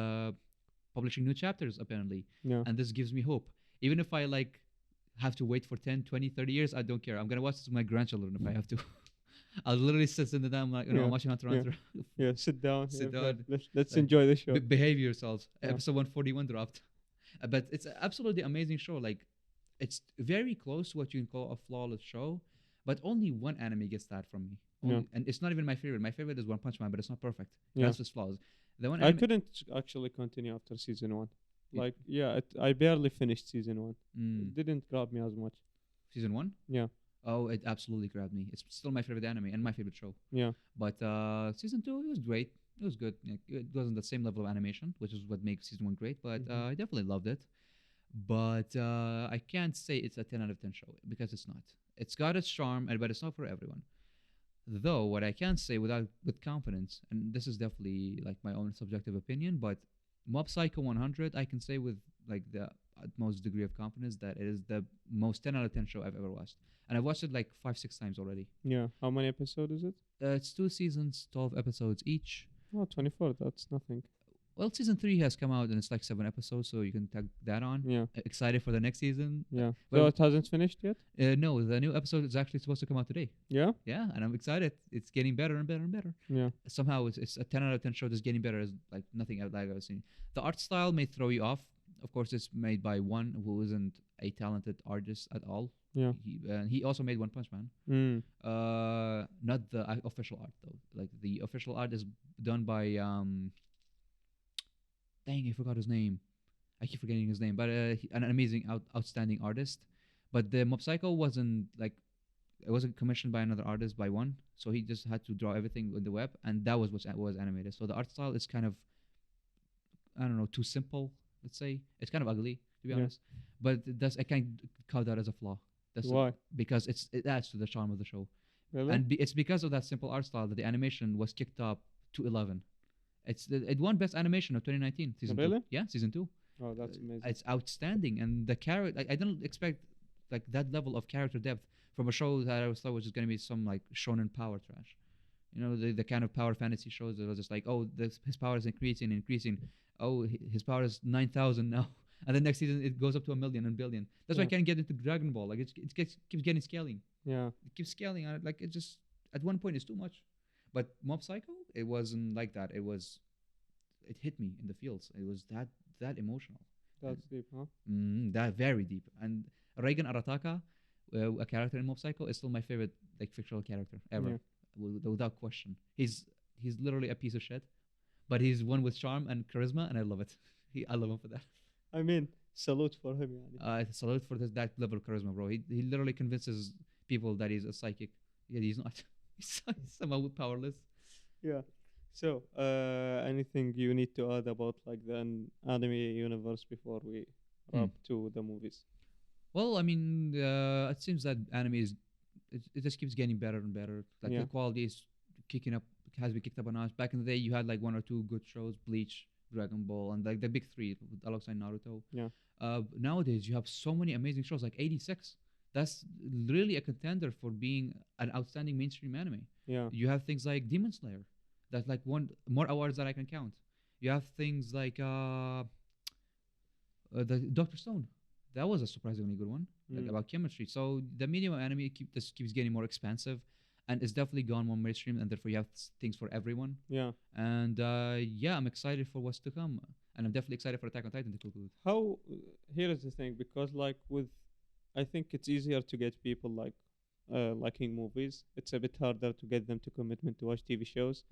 S2: publishing new chapters apparently,
S1: Yeah.
S2: and this gives me hope. Even if I like have to wait for 10, 20, 30 years, I don't care. I'm gonna watch this with my grandchildren if I have to. I'll literally sit in the damn like
S1: Yeah,
S2: I'm watching Hunter x
S1: yeah.
S2: Hunter.
S1: Yeah. Sit down.
S2: Sit
S1: yeah,
S2: down.
S1: Let's
S2: Like,
S1: enjoy the show.
S2: Behave yourselves.
S1: Yeah.
S2: Episode 141 dropped. But it's an absolutely amazing show. Like, it's very close to what you can call a flawless show, but only one anime gets that from me.
S1: Yeah.
S2: And it's not even my favorite. My favorite is One Punch Man, but it's not perfect.
S1: Yeah.
S2: That's just flaws. The one
S1: I
S2: anime,
S1: couldn't actually continue after season 1.
S2: You-
S1: Like, yeah, I barely finished season 1.
S2: Mm,
S1: It didn't grab me as much.
S2: season 1?
S1: Yeah.
S2: Oh, it absolutely grabbed me. It's still my favorite anime and my favorite show.
S1: Yeah.
S2: But season 2, it was great. It was good. Like, it wasn't the same level of animation, which is what makes season 1 great, but
S1: Mhm.
S2: I definitely loved it. But I can't say it's a 10 out of 10 show because it's not. It's got its charm, but it's not for everyone. Though what I can say with confidence, and this is definitely like my own subjective opinion, but Mob Psycho 100, I can say with like the utmost degree of confidence that it is the most 10 out of 10 show I've ever watched, and I've watched it like 5-6 times already.
S1: Yeah. How many episodes is it?
S2: It's 2 seasons, 12 episodes each.
S1: Oh, 24. That's nothing.
S2: Well, season 3 has come out and it's like 7 episodes, so you can tag that on.
S1: Yeah.
S2: Excited for the next season.
S1: Yeah.
S2: Well-
S1: So it hasn't finished yet?
S2: No, the new episode is actually supposed to come out today.
S1: Yeah.
S2: Yeah, and I'm excited. It's getting better and better and better.
S1: Yeah.
S2: Somehow it's a 10 out of 10 show that's getting better as like nothing I've ever seen. The art style may throw you off. Of course, it's made by one who isn't a talented artist at all.
S1: Yeah.
S2: He also made One Punch Man.
S1: Mm.
S2: Not the official art though. Like the official art is done by dang, I forgot his name. I keep forgetting his name, but an amazing, outstanding artist. But the Mob Psycho wasn't like it wasn't commissioned by another artist by one, so he just had to draw everything with the web, and that was what was animated. So the art style is kind of I don't know, too simple. Let's say it's kind of ugly to be
S1: Yeah.
S2: honest, but I can't count that as a flaw. That's
S1: Why?
S2: because it adds to the charm of the show.
S1: Really?
S2: And it's because of that simple art style that the animation was kicked up to 11. It won best animation of 2019 season 2.
S1: Really?
S2: Yeah, season 2.
S1: Oh, that's amazing.
S2: It's outstanding, and the character I don't expect like that level of character depth from a show that I was thought was just going to be some like shonen power trash. You know, the kind of power fantasy shows that are just like, oh, his power is increasing. Oh, his power is 9,000 now. And the next season it goes up to 1,000,000 and billion. That's why I
S1: Yeah.
S2: can't get into Dragon Ball. Like keeps getting scaling.
S1: Yeah.
S2: It keeps scaling. And like it just at one point it's too much. But Mob Psycho, it wasn't like that. It hit me in the feels. It was that emotional.
S1: That's deep, huh?
S2: That very deep. And Reigen Arataka, a character in Mob Psycho, is still my favorite like fictional character ever,
S1: Yeah.
S2: without question. He's literally a piece of shit, but he's one with charm and charisma, and I love it. I love him for that.
S1: I mean, salute for him, yani.
S2: Salute for that level of charisma, bro. He literally convinces people that he's a psychic. Yeah, he's not. He's somehow powerless.
S1: Yeah. So, anything you need to add about like the anime universe before we wrap to the movies?
S2: Well, I mean, it seems that anime it just keeps getting better and better. Like
S1: Yeah.
S2: the quality is kicking up, has been kicked up a notch. Back in the day, you had like one or two good shows, Bleach, Dragon Ball, and like the big three alongside Naruto.
S1: Yeah.
S2: Nowadays, you have so many amazing shows, like 86. That's really a contender for being an outstanding mainstream anime.
S1: Yeah.
S2: You have things like Demon Slayer, that's like one more awards that I can count. You have things like the Doctor Stone. That was a surprisingly good one, like about chemistry. So the medium of anime just keeps getting more expansive, and it's definitely gone more mainstream, and therefore you have things for everyone.
S1: Yeah.
S2: And yeah, I'm excited for what's to come, and I'm definitely excited for Attack on Titan to conclude.
S1: How? Here is the thing, because like with, I think it's easier to get people like liking movies. It's a bit harder to get them to commitment to watch TV shows.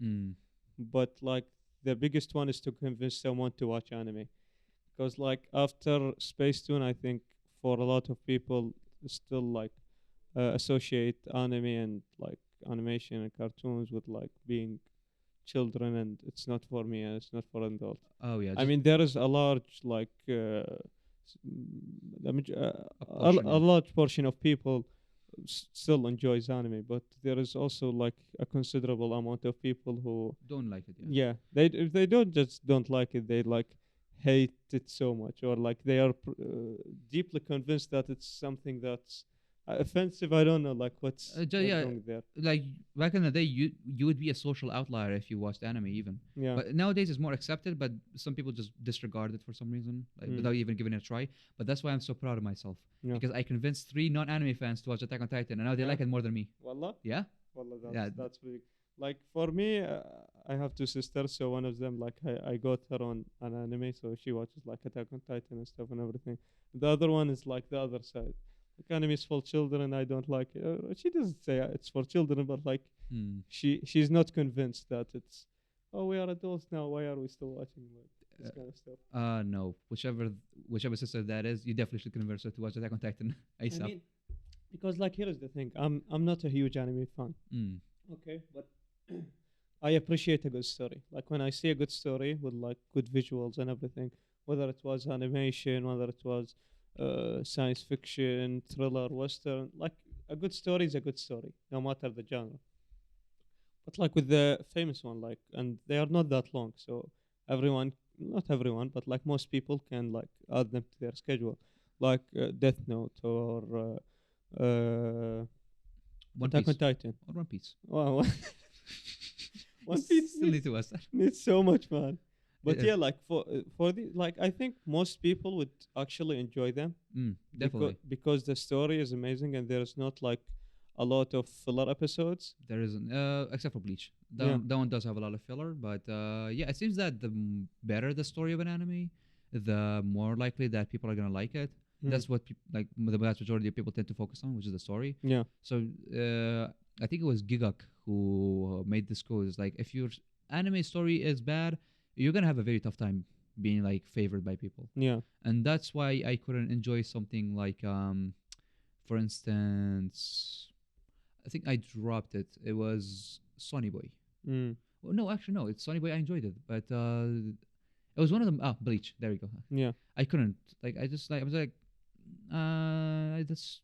S1: But like the biggest one is to convince someone to watch anime, because like after Space Tune, I think for a lot of people still like associate anime and like animation and cartoons with like being children, and it's not for me and it's not for an adult.
S2: Oh yeah,
S1: I mean, there is a large like a large portion of people still enjoys anime, but there is also like a considerable amount of people who
S2: don't like it.
S1: yeah, they don't just don't like it, they like hate it so much, or like they are deeply convinced that it's something that's offensive. I don't know, like what's wrong there.
S2: Like back in the day, you would be a social outlier if you watched anime even.
S1: Yeah.
S2: But nowadays it's more accepted, but some people just disregard it for some reason, like without even giving it a try. But that's why I'm so proud of myself, because I convinced 3 non-anime fans to watch Attack on Titan, and now they like it more than me.
S1: Wallah?
S2: Yeah.
S1: Wallah, that's big. Like for me, I have 2 sisters, so one of them like I got her on an anime, so she watches like Attack on Titan and stuff and everything. The other one is like the other side. Like anime is for children, I don't like it. She doesn't say it's for children, but like she's not convinced that it's, oh, we are adults now, why are we still watching like this kind of stuff?
S2: No, whichever sister that is, you definitely should convince her to watch Attack on Titan ASAP.
S1: I mean, because like here is the thing, I'm not a huge anime fan. Okay, but I appreciate a good story. Like when I see a good story with like good visuals and everything, whether it was animation, whether it was science fiction, thriller, western, like a good story is a good story, no matter the genre. But like with the famous one, like, and they are not that long, so everyone, not everyone, but like most people can like add them to their schedule, like Death Note or Attack on Titan.
S2: Or One Piece.
S1: Wow. One Piece
S2: still need to watch that.
S1: needs so much, man. But yeah, like for the like, I think most people would actually enjoy them.
S2: Definitely,
S1: because the story is amazing and there's not like a lot of filler episodes.
S2: there isn't, except for Bleach. That one does have a lot of filler, but yeah, it seems that the better the story of an anime, the more likely that people are gonna like it. That's what like the vast majority of people tend to focus on, which is the story.
S1: Yeah.
S2: So I think it was Gigak who made this quote. It's like, if your anime story is bad, you're gonna have a very tough time being like favored by people.
S1: Yeah.
S2: And that's why I couldn't enjoy something like, for instance, I think I dropped it. It was Sonny Boy. Well, no, actually, no. It's Sonny Boy. I enjoyed it, but it was one of them. Bleach. There we go.
S1: Yeah.
S2: I couldn't. Like, I just like. I was like, that's.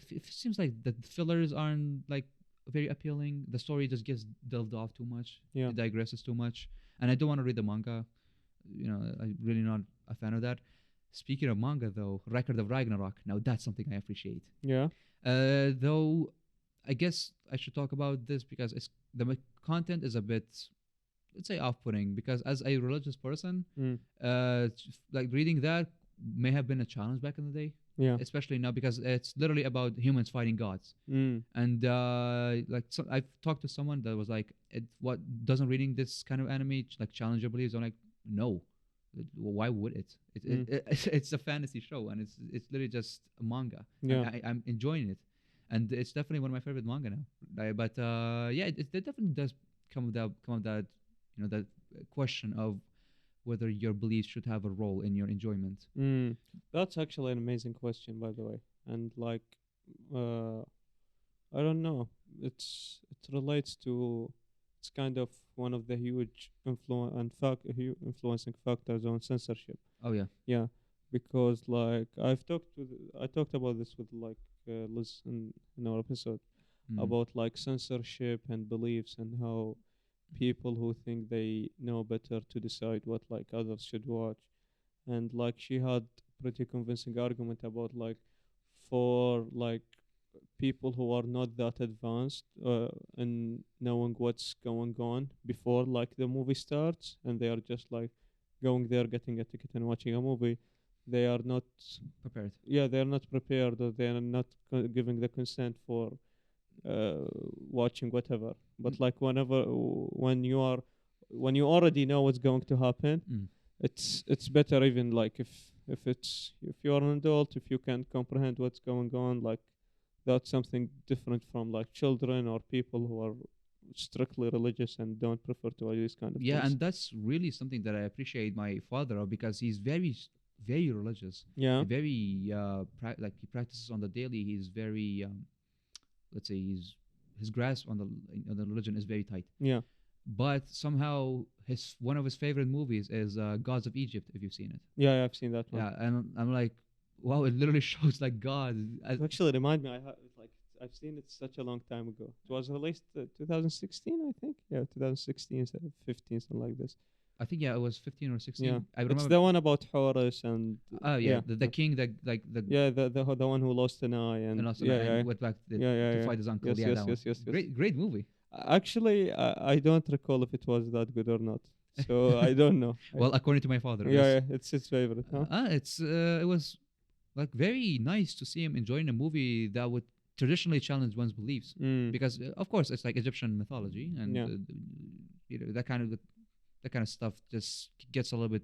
S2: It seems like the fillers aren't like very appealing. The story just gets delved off too much.
S1: Yeah.
S2: It digresses too much, and I don't want to read the manga. You know, I'm really not a fan of that. Speaking of manga, though, Record of Ragnarok. Now that's something I appreciate.
S1: Yeah.
S2: Though, I guess I should talk about this because it's content is a bit, let's say, off-putting, because as a religious person,
S1: Mm.
S2: like reading that may have been a challenge back in the day,
S1: Yeah.
S2: especially now because it's literally about humans fighting gods.
S1: Mm.
S2: And like, so I've talked to someone that was like, what doesn't reading this kind of anime like challenge your beliefs? I'm like, no. Why would it? It's a fantasy show, and it's literally just a manga.
S1: Yeah.
S2: I'm enjoying it, and it's definitely one of my favorite manga now. But yeah, it definitely does come with that that question of whether your beliefs should have a role in your enjoyment.
S1: Mm. That's actually an amazing question, by the way. And like, uh, I don't know. It relates to. It's kind of one of the huge influencing factors on censorship.
S2: Oh yeah.
S1: Yeah, because like I talked about this with like Liz in our episode
S2: Mm.
S1: about like censorship and beliefs and how people who think they know better to decide what like others should watch. And like she had pretty convincing argument about like for like people who are not that advanced in knowing what's going on before like the movie starts, and they are just like going there, getting a ticket and watching a movie. They are not,
S2: Prepared.
S1: yeah, they are not prepared, or they are not giving the consent for uh, watching whatever.
S2: Mm.
S1: But like when you already know what's going to happen,
S2: Mm.
S1: it's better, even like if you are an adult, if you can comprehend what's going on, like that's something different from like children or people who are strictly religious and don't prefer to watch these kind of
S2: Yeah,
S1: things.
S2: and that's really something that I appreciate my father of, because he's very religious.
S1: Yeah.
S2: Very like he practices on the daily. He's very let's say his grasp on the religion is very tight.
S1: Yeah.
S2: But somehow his one of his favorite movies is Gods of Egypt, if you've seen it.
S1: Yeah, I've seen that one.
S2: Yeah, and I'm like, wow, it literally shows like God.
S1: It actually remind me, like I've seen it such a long time ago. It was released 2016, I think. Yeah, 2016, 15, something like this.
S2: I think yeah, it was 15 or 16.
S1: Yeah,
S2: I
S1: it's
S2: remember.
S1: the one about Horus and
S2: Oh yeah, the king that like the
S1: yeah, the one who lost an eye and
S2: and also
S1: yeah,
S2: and
S1: yeah,
S2: went back
S1: yeah, yeah,
S2: to
S1: yeah.
S2: fight his uncle.
S1: Yes,
S2: Yeah,
S1: yes,
S2: that one.
S1: yes, yes, yes.
S2: Great movie.
S1: Actually, I don't recall if it was that good or not, so I don't know.
S2: Well, according to my father, it
S1: Yeah,
S2: is.
S1: yeah, it's his favorite, huh?
S2: It was like very nice to see him enjoying a movie that would traditionally challenge one's beliefs,
S1: Mm.
S2: because of course it's like Egyptian mythology, and
S1: Yeah.
S2: that kind of stuff just gets a little bit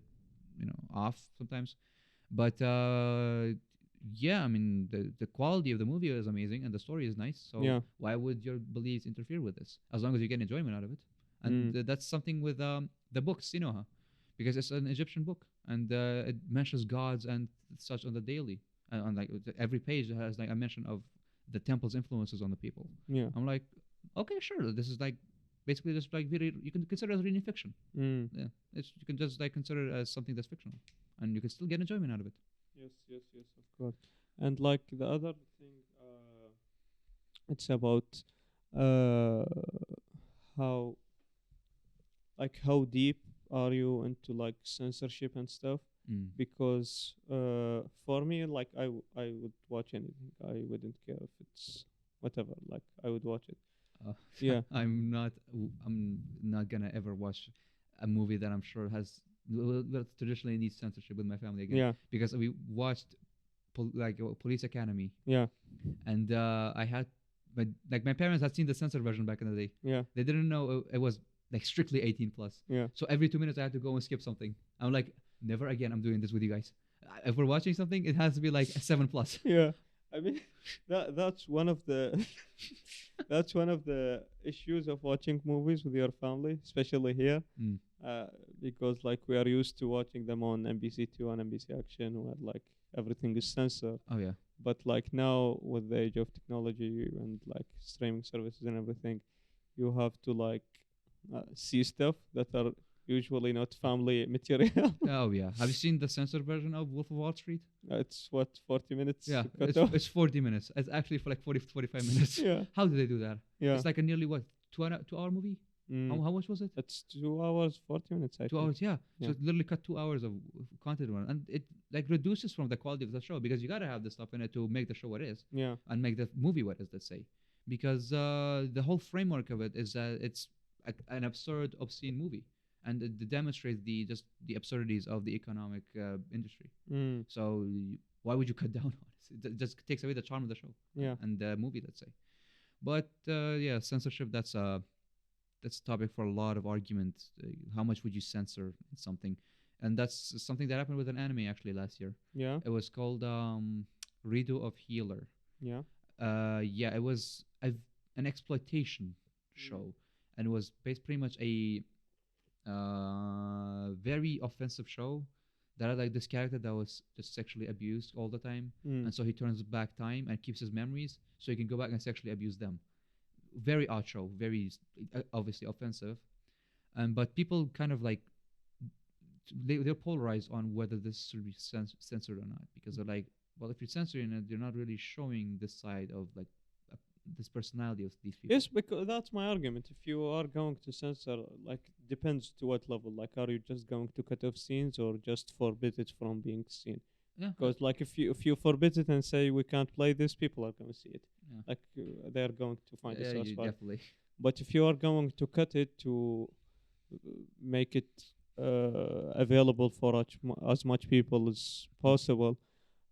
S2: off sometimes. But yeah, I mean the quality of the movie is amazing and the story is nice. So
S1: Yeah.
S2: why would your beliefs interfere with this? As long as you get enjoyment out of it, and that's something with the books, huh? Because it's an Egyptian book, and it mentions gods and such on the daily, and on like every page has like a mention of the temple's influences on the people.
S1: Yeah.
S2: I'm like, okay, sure, this is like basically just like you can consider it as reading fiction.
S1: Mm.
S2: Yeah, you can just like consider it as something that's fictional, and you can still get enjoyment out of it.
S1: Yes, yes, yes, of course. And like the other thing, it's about uh, how how deep are you into like censorship and stuff?
S2: Mm.
S1: Because for me, like I would watch anything. I wouldn't care if it's whatever. Like I would watch it. Yeah.
S2: I'm not gonna ever watch a movie that I'm sure has well, traditionally needs censorship with my family again.
S1: Yeah.
S2: Because we watched Police Academy,
S1: Yeah.
S2: and I had my parents had seen the censored version back in the day.
S1: Yeah.
S2: They didn't know it was like strictly 18 plus.
S1: Yeah.
S2: So every 2 minutes I had to go and skip something. I'm like, never again. I'm doing this with you guys. If we're watching something, it has to be like a 7 plus.
S1: Yeah. I mean, that's one of the that's one of the issues of watching movies with your family, especially here,
S2: Mm.
S1: because like we are used to watching them on NBC2 and NBC Action, where like everything is censored.
S2: Oh yeah.
S1: But like now, with the age of technology and like streaming services and everything, you have to like see stuff that are usually not family material.
S2: Oh yeah. Have you seen the censored version of Wolf of Wall Street?
S1: It's what, 40 minutes?
S2: Yeah,
S1: cut off?
S2: it's 40 minutes. It's actually for like 40 to 45 minutes.
S1: Yeah.
S2: How do they do that?
S1: Yeah.
S2: It's like a nearly what 2 hour movie.
S1: Mm.
S2: How much was it?
S1: It's 2 hours 40 minutes. I
S2: 2
S1: think.
S2: hours, yeah.
S1: Yeah.
S2: So it literally cut 2 hours of content on, and it like reduces from the quality of the show, because you gotta have the stuff in it to make the show what it is
S1: Yeah.
S2: and make the movie what it is. Let's say, because the whole framework of it is that it's an absurd, obscene movie, and it demonstrates the absurdities of the economic industry.
S1: Mm.
S2: So why would you cut down on it? It just takes away the charm of the show
S1: Yeah.
S2: and the movie, let's say. But yeah, censorship. That's a topic for a lot of argument. How much would you censor in something? And that's something that happened with an anime actually last year.
S1: Yeah.
S2: It was called Ridha of Healer.
S1: Yeah.
S2: Yeah, it was an exploitation show, and it was based pretty much a very offensive show that had like this character that was just sexually abused all the time,
S1: Mm.
S2: and so he turns back time and keeps his memories so he can go back and sexually abuse them. Very odd show, very obviously offensive, and but people kind of like they're polarized on whether this should be censored or not, because they're like, well, if you're censoring it, you're not really showing this side of like this personality of these people.
S1: Yes, because that's my argument. If you are going to censor, like, depends to what level. Like, are you just going to cut off scenes or just forbid it from being seen?
S2: Yeah,
S1: Because like if you forbid it and say we can't play this, people are going to see it.
S2: yeah,
S1: Like they are going to find
S2: yeah,
S1: a source
S2: you
S1: file.
S2: definitely.
S1: But if you are going to cut it to make it available for as much people as possible,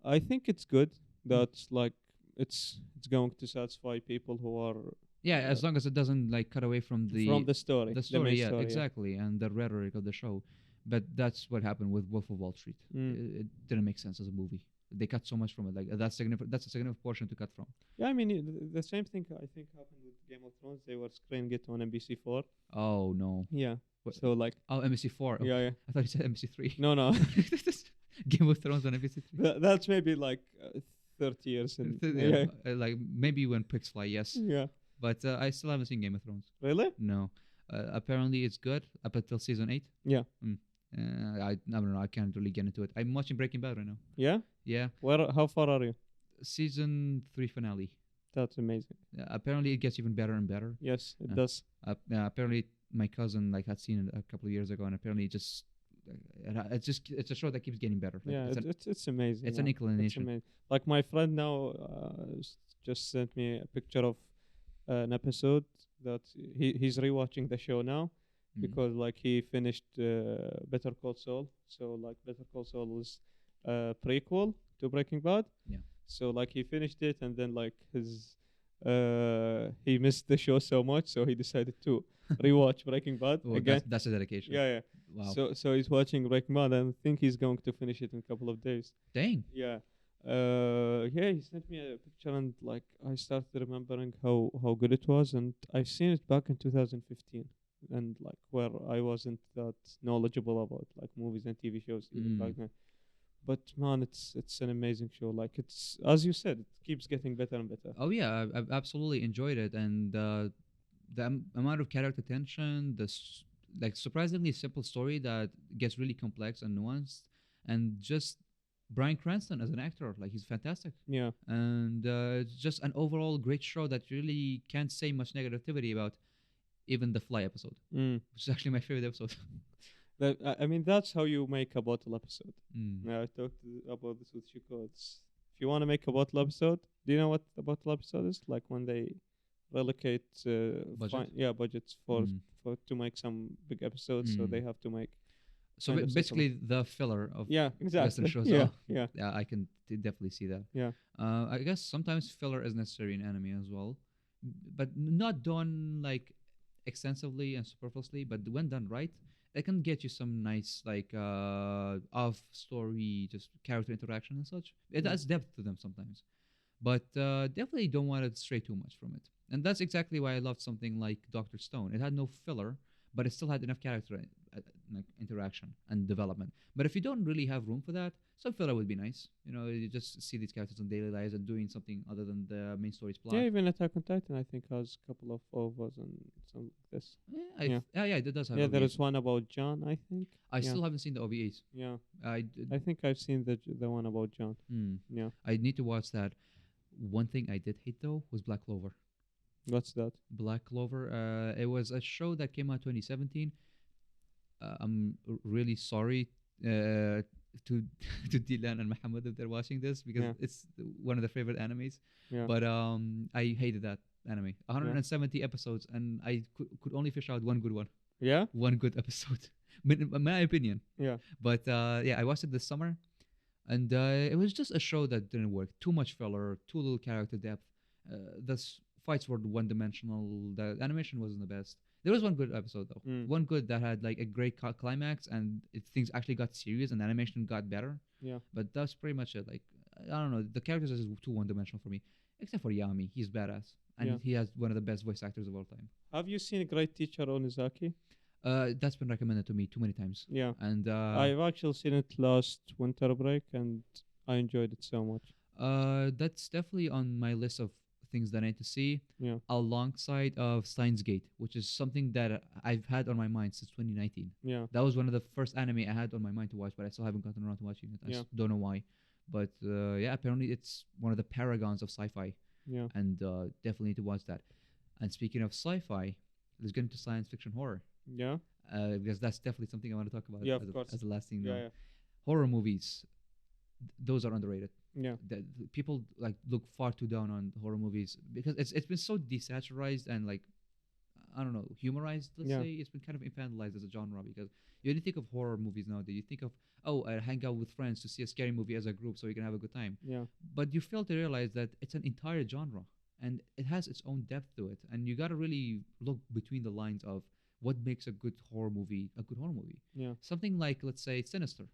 S1: I think it's good. That's like it's going to satisfy people who are
S2: Yeah, as long as it doesn't like cut away from
S1: the story,
S2: the story,
S1: main
S2: yeah,
S1: story.
S2: exactly, and the rhetoric of the show. But that's what happened with Wolf of Wall Street.
S1: Mm.
S2: It didn't make sense as a movie. They cut so much from it. Like that's significant. That's a significant portion to cut from.
S1: Yeah, I mean the same thing I think happened with Game of Thrones. They were screening it on NBC4.
S2: Oh no.
S1: Yeah.
S2: What?
S1: So like
S2: Oh, NBC4.
S1: yeah, yeah.
S2: I thought you said NBC3.
S1: No, no.
S2: Game of Thrones on NBC3.
S1: That's maybe like 30 years. In,
S2: Yeah, like maybe when pigs fly, yes.
S1: yeah.
S2: But I still haven't seen Game of Thrones.
S1: Really?
S2: No. Apparently it's good up until season 8.
S1: Yeah.
S2: I don't know. I can't really get into it. I'm watching Breaking Bad right now.
S1: Yeah.
S2: Yeah.
S1: How far are you?
S2: Season 3 finale.
S1: That's amazing.
S2: Apparently it gets even better and better.
S1: Yes, it does.
S2: Apparently my cousin like had seen it a couple of years ago, and apparently it's a show that keeps getting better. Like,
S1: Yeah, it's amazing.
S2: it's
S1: yeah.
S2: an
S1: It's
S2: inclination.
S1: amazing. Like my friend now just sent me a picture of an episode that he's rewatching the show now because like he finished Better Call Saul. So like Better Call Saul is a prequel to Breaking Bad.
S2: Yeah.
S1: So like he finished it and then like his he missed the show so much, so he decided to rewatch Breaking Bad
S2: Oh,
S1: again.
S2: that's a dedication.
S1: Yeah, yeah.
S2: Wow.
S1: So he's watching Breaking Bad and I think he's going to finish it in a couple of days.
S2: Dang.
S1: Yeah. Yeah, he sent me a picture and like I started remembering how good it was, and I've seen it back in 2015 and like where I wasn't that knowledgeable about like movies and TV shows even back then. But man, it's an amazing show. Like it's, as you said, it keeps getting better and better.
S2: Oh yeah, I've absolutely enjoyed it, and the amount of character tension, like surprisingly simple story that gets really complex and nuanced, and just Bryan Cranston as an actor, like he's fantastic,
S1: Yeah.
S2: and it's just an overall great show that really can't say much negativity about. Even the Fly episode,
S1: Mm.
S2: which is actually my favorite episode.
S1: That I mean, that's how you make a bottle episode.
S2: Mm.
S1: Yeah, I talked about this with Chico. If you want to make a bottle episode, do you know what a bottle episode is? Like when they relocate
S2: Budget?
S1: budgets
S2: Mm.
S1: for to make some big episodes, so
S2: Mm.
S1: they have to make.
S2: So
S1: kind of
S2: basically, the filler of
S1: Yeah, exactly.
S2: Western shows.
S1: Yeah,
S2: Oh,
S1: yeah,
S2: yeah, I can definitely see that.
S1: yeah.
S2: I guess sometimes filler is necessary in anime as well, but not done like extensively and superfluously. But when done right, it can get you some nice like off story, just character interaction and such. It
S1: Yeah.
S2: adds depth to them sometimes, but definitely don't want to stray too much from it. And that's exactly why I loved something like Doctor Stone. It had no filler, but it still had enough character like interaction and development. But if you don't really have room for that, some filler would be nice. You know, you just see these characters in daily lives and doing something other than the main story's plot.
S1: Yeah, even Attack on Titan, I think, has a couple of overs and something like this.
S2: Yeah, it does have.
S1: Yeah, there
S2: OVAs.
S1: is one about John, I think.
S2: I
S1: yeah.
S2: still haven't seen the OVAs.
S1: Yeah,
S2: I
S1: I think I've seen the one about John. Yeah,
S2: I need to watch that. One thing I did hate though was Black Clover.
S1: what's that?
S2: Black Clover. It was a show that came out 2017. I'm really sorry to to Dylan and Muhammad if they're watching this because
S1: Yeah.
S2: it's one of their favorite animes.
S1: Yeah.
S2: But I hated that. anime. 170 episodes, and I could only fish out one good one,
S1: Yeah.
S2: one good episode, in my opinion.
S1: Yeah.
S2: But yeah, I watched it this summer, and it was just a show that didn't work. Too much filler, too little character depth. Fights were one-dimensional. The animation wasn't the best. There was one good episode though.
S1: Mm.
S2: One good that had like a great climax, and things actually got serious, and the animation got better.
S1: Yeah.
S2: But that's pretty much it. Like I don't know, the characters are too one-dimensional for me. Except for Yami, he's badass, and
S1: Yeah.
S2: he has one of the best voice actors of all time.
S1: Have you seen Great Teacher Onizaki?
S2: That's been recommended to me too many times.
S1: Yeah.
S2: And
S1: I've actually seen it last winter break, and I enjoyed it so much.
S2: that's definitely on my list of things that I need to see,
S1: Yeah.
S2: alongside of Steins Gate, which is something that I've had on my mind since 2019.
S1: Yeah.
S2: That was one of the first anime I had on my mind to watch, but I still haven't gotten around to watching it. I
S1: Yeah.
S2: don't know why. But yeah, apparently it's one of the paragons of sci-fi,
S1: Yeah.
S2: and definitely need to watch that. And speaking of sci-fi, let's get into science fiction horror,
S1: Yeah.
S2: because that's definitely something I want to talk about
S1: Yeah, of
S2: as,
S1: course.
S2: as the last thing.
S1: Yeah.
S2: now.
S1: Yeah.
S2: Horror movies, those are underrated.
S1: Yeah.
S2: People like look far too down on horror movies because it's been so desaturated and like I don't know, humorized. Let's
S1: Yeah.
S2: say it's been kind of infantilized as a genre because you think of horror movies nowadays. You think of I hang out with friends to see a scary movie as a group so we can have a good time.
S1: Yeah.
S2: But you fail to realize that it's an entire genre and it has its own depth to it, and you gotta really look between the lines of what makes a good horror movie a good horror movie.
S1: Yeah.
S2: Something like let's say Sinister,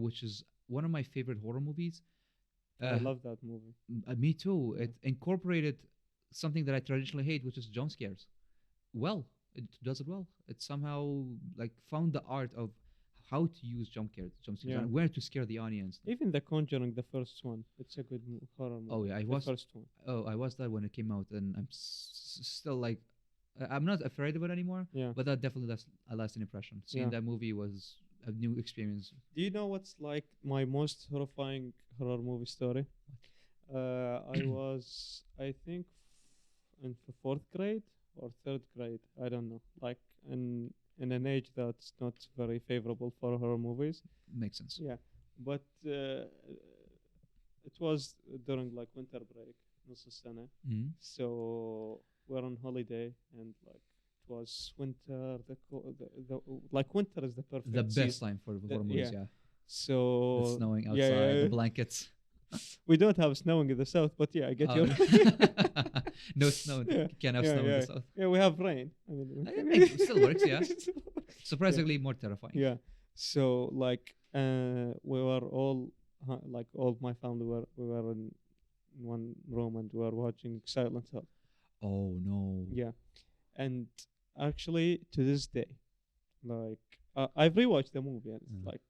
S2: which is one of my favorite horror movies.
S1: I love that movie.
S2: Me too.
S1: Yeah.
S2: It incorporated something that I traditionally hate, which is jump scares. Well, it does it well. It somehow like found the art of how to use jump scares,
S1: Yeah.
S2: and where to scare the audience.
S1: Even The Conjuring, the first one, it's a good horror movie.
S2: Oh yeah,
S1: the first one.
S2: I watched that when it came out, and I'm still like, I'm not afraid of it anymore.
S1: Yeah.
S2: But that definitely left a lasting impression. Seeing
S1: Yeah.
S2: that movie was a new experience.
S1: Do you know what's like my most horrifying horror movie story? I was, I think, in the fourth grade or third grade. I don't know. Like in an age that's not very favorable for horror movies.
S2: Makes sense.
S1: Yeah, but it was during like winter break, نص السنة.
S2: Mhm.
S1: So we're on holiday and like it was winter. The like winter is the perfect
S2: The best
S1: season.
S2: time for
S1: The-
S2: horror movies.
S1: yeah.
S2: Yeah.
S1: So
S2: The snowing outside,
S1: yeah, yeah,
S2: the
S1: yeah.
S2: blankets.
S1: We don't have snowing in the south, but yeah, I get
S2: Oh.
S1: your.
S2: No snow.
S1: Yeah,
S2: Can't have
S1: yeah,
S2: snow in
S1: yeah.
S2: the south.
S1: Yeah, we have rain. I mean,
S2: It still works, yeah. Surprisingly more terrifying.
S1: Yeah. So like we were all like all my family we were in one room and we were watching Silent Hill.
S2: Oh no.
S1: Yeah, and actually to this day, like I've rewatched the movie and it's
S2: Mm.
S1: like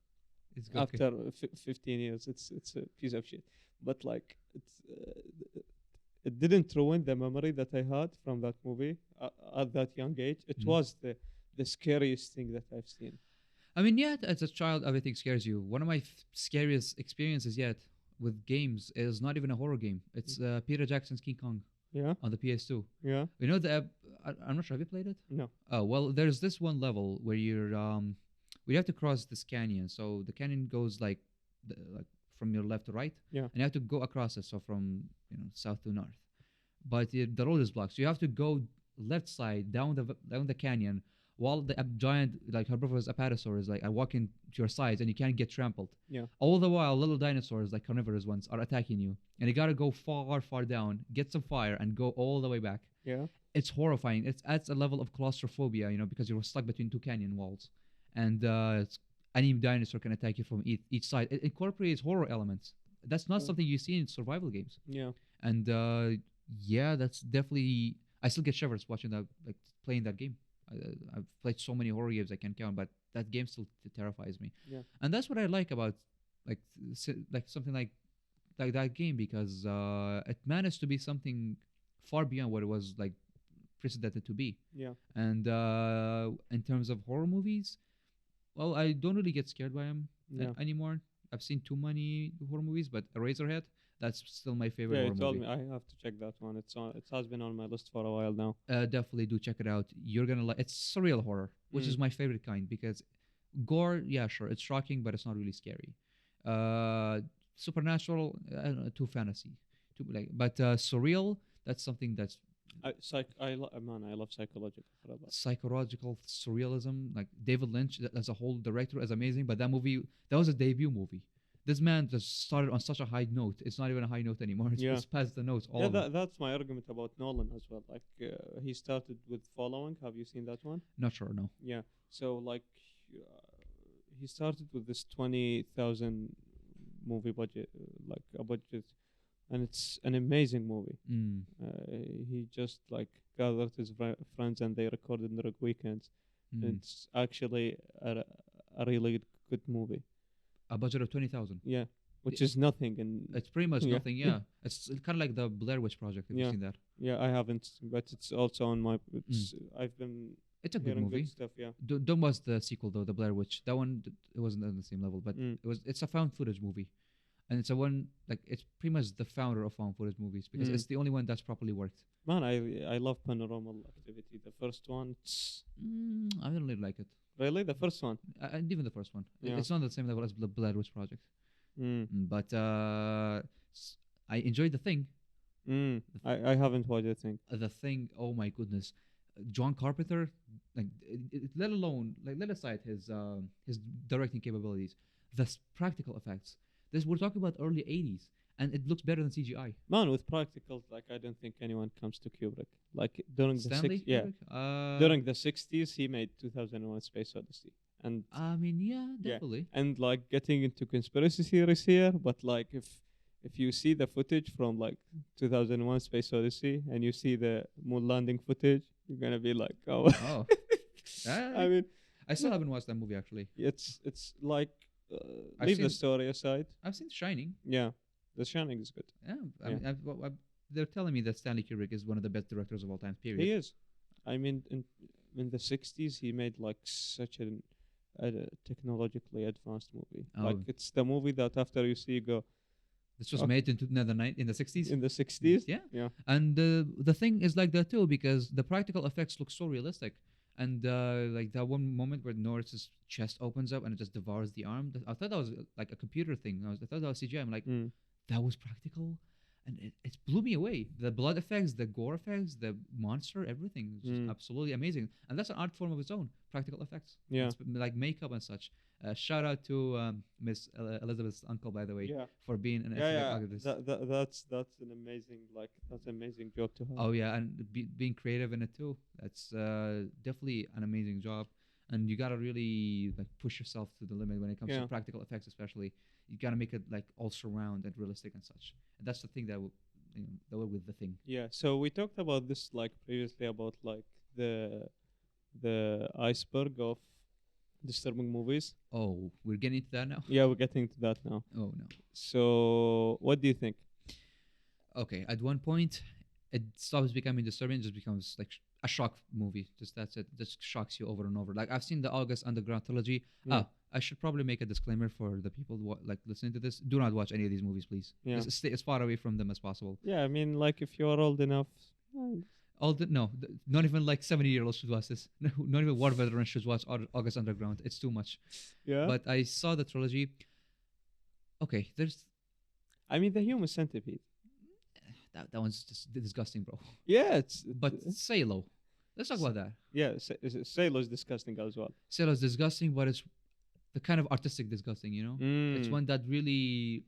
S2: It's good.
S1: after 15 years, it's a piece of shit. But like it didn't ruin the memory that I had from that movie at that young age. It
S2: Mm.
S1: was the scariest thing that I've seen.
S2: I mean, yeah, as a child, everything scares you. One of my scariest experiences yet with games is not even a horror game. It's Peter Jackson's King Kong
S1: Yeah,
S2: on the PS2.
S1: yeah,
S2: You know I'm not sure. Have you played it?
S1: no,
S2: Oh well, there's this one level where we have to cross this canyon. So the canyon goes like from your left to right.
S1: Yeah.
S2: And you have to go across it. So from south to north, but the road is blocked. So you have to go left side down the canyon while the giant like herbivorous apatosaurs like are walking to your sides and you can't get trampled.
S1: Yeah.
S2: All the while, little dinosaurs like carnivorous ones are attacking you, and you gotta go far down, get some fire, and go all the way back.
S1: yeah,
S2: It's horrifying. It adds a level of claustrophobia, because you're stuck between two canyon walls, and any dinosaur can attack you from each side. It incorporates horror elements. That's not
S1: Yeah.
S2: something you see in survival games.
S1: yeah,
S2: And yeah, that's definitely. I still get shivers watching that, like playing that game. I've played so many horror games I can't count, but that game still terrifies me.
S1: Yeah.
S2: And that's what I like about like something like that game, because it managed to be something far beyond what it was like precedented to be.
S1: yeah,
S2: And in terms of horror movies, well, I don't really get scared by them
S1: yeah.
S2: anymore. I've seen too many horror movies, but Eraserhead, that's still my favorite
S1: Yeah,
S2: horror
S1: you told
S2: movie.
S1: me I have to check that one. It has been on my list for a while now.
S2: Definitely do check it out. You're gonna like. It's surreal horror, which is
S1: Mm.
S2: my favorite kind, because gore, yeah, sure, it's shocking, but it's not really scary. Supernatural, I don't know, too fantasy, too like. But surreal, that's something that's
S1: Man, I love psychological thriller.
S2: Psychological surrealism. Like David Lynch as a whole director is amazing, but that movie, that was a debut movie. This man just started on such a high note. It's not even a high note anymore. It's,
S1: Yeah.
S2: it's past the notes. All
S1: Yeah,
S2: of them.
S1: that's my argument about Nolan as well. Like he started with Following. Have you seen that one?
S2: Not sure. No.
S1: Yeah. So like he started with this 20,000 movie budget, like a budget, and it's an amazing movie.
S2: Mm.
S1: He just like gathered his friends and they recorded in the weekends.
S2: Mm.
S1: It's actually a really good movie.
S2: A budget of 20,000.
S1: Yeah, which is nothing. And
S2: It's pretty much
S1: Yeah.
S2: nothing. Yeah. It's kind of like the Blair Witch Project. Have you
S1: Yeah.
S2: seen that?
S1: yeah, I haven't, but it's also on my. I've been
S2: It's a good
S1: hearing
S2: movie.
S1: good stuff. Yeah.
S2: Don't watch the sequel though, the Blair Witch. That one, it wasn't on the same level, but
S1: Mm.
S2: it's a found footage movie, and it's a one like it's pretty much the founder of found footage movies because it's the only one that's properly worked.
S1: Man, I love Paranormal Activity. The first one,
S2: I don't really like it,
S1: really the first one.
S2: and even the first one.
S1: Yeah.
S2: It's not the same level as the Blair Witch Project.
S1: Mm.
S2: But I enjoyed the thing.
S1: I haven't watched the thing.
S2: The thing. Oh my goodness, John Carpenter. Like, let alone like let aside his directing capabilities, practical effects. We're talking about early '80s, and it looks better than CGI.
S1: Man, with practicals, like I don't think anyone comes to Kubrick. Like during
S2: Stanley.
S1: the
S2: Kubrick?
S1: during the 60s, he made 2001: Space Odyssey, and
S2: I mean, yeah,
S1: Yeah.
S2: definitely.
S1: and like getting into conspiracy theories here, but like if you see the footage from like 2001: Space Odyssey and you see the moon landing footage, you're gonna be like, oh.
S2: Oh,
S1: I mean,
S2: I still haven't watched that movie actually.
S1: it's like
S2: I've
S1: leave the
S2: seen-
S1: story aside.
S2: I've seen Shining.
S1: Yeah, The Shining is good.
S2: Yeah, I
S1: Yeah.
S2: mean, they're telling me that Stanley Kubrick is one of the best directors of all time. Period.
S1: He is. I mean, in the 60s, he made like such a technologically advanced movie. Like
S2: Oh.
S1: it's the movie that after you see, you go
S2: This was
S1: Okay.
S2: made in the 60s.
S1: in the 60s.
S2: Yeah.
S1: Yeah.
S2: And the thing is like that too because the practical effects look so realistic. And like that one moment where Norris's chest opens up and it just devours the arm. I thought that was like a computer thing. I thought that was CGI. I'm like,
S1: Mm.
S2: that was practical, and it blew me away. The blood effects, the gore effects, the monster, everything was just
S1: Mm.
S2: absolutely amazing. And that's an art form of its own, practical effects.
S1: Yeah.
S2: It's like makeup and such. Shout out to Miss Elizabeth's uncle, by the way,
S1: Yeah.
S2: for being an
S1: Yeah,
S2: excellent
S1: yeah.
S2: artist.
S1: That's an amazing that's an amazing job to have.
S2: Oh yeah, and being creative in it too. That's definitely an amazing job, and you gotta really like push yourself to the limit when it comes
S1: Yeah.
S2: to practical effects, especially. You gotta make it like all surround and realistic and such. And that's the thing that that were with the thing.
S1: Yeah. So we talked about this like previously about like the iceberg of disturbing movies.
S2: Oh, we're getting into that now.
S1: Yeah, we're getting to that now.
S2: Oh no.
S1: So what do you think?
S2: Okay, at one point, it stops becoming disturbing. It just becomes like a shock movie. Just that's it. Just shocks you over and over. Like I've seen the August Underground trilogy.
S1: Yeah.
S2: I should probably make a disclaimer for the people like listening to this. Do not watch any of these movies, please.
S1: Yeah.
S2: Just stay as far away from them as possible.
S1: Yeah, I mean, like if you are old enough.
S2: Not even like 70-year-olds should watch this. No, not even war veterans should watch August Underground. It's too much.
S1: Yeah.
S2: But I saw the trilogy. Okay,
S1: I mean, the Human Centipede.
S2: that one's just disgusting, bro.
S1: Yeah,
S2: But Salo, let's talk about that.
S1: yeah, Sailor is disgusting as well.
S2: Salo is disgusting, but it's the kind of artistic disgusting, you know. It's one that really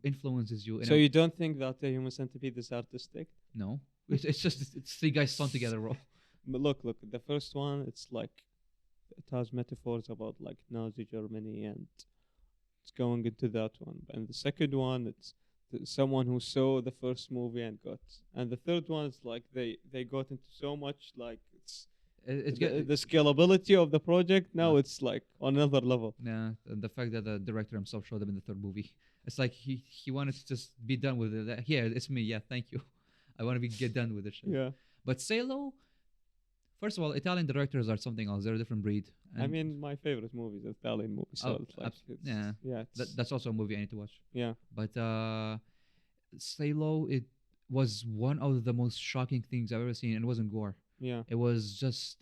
S2: influences you.
S1: So you don't think that the Human Centipede is artistic?
S2: No, it's just it's three guys sewn together, bro.
S1: But look, the first one, it's like it has metaphors about like Nazi Germany, and it's going into that one. And the second one, it's someone who saw the first movie and got. And the third one is like they got into so much like it's
S2: It's
S1: the scalability of the project. Now it's like on another level.
S2: Nah, the fact that the director himself showed them in the third movie, it's like he wanted to just be done with it. Like, yeah, it's me. Yeah, thank you. I want to get done with this shit.
S1: Yeah.
S2: But Salo, first of all, Italian directors are something else. They're a different breed.
S1: I
S2: And
S1: mean, my favorite movie is Italian movie. So
S2: Oh,
S1: it's like,
S2: yeah.
S1: it's,
S2: that's also a movie I need to watch.
S1: yeah.
S2: But Salo, it was one of the most shocking things I've ever seen, and it wasn't gore.
S1: Yeah.
S2: It was just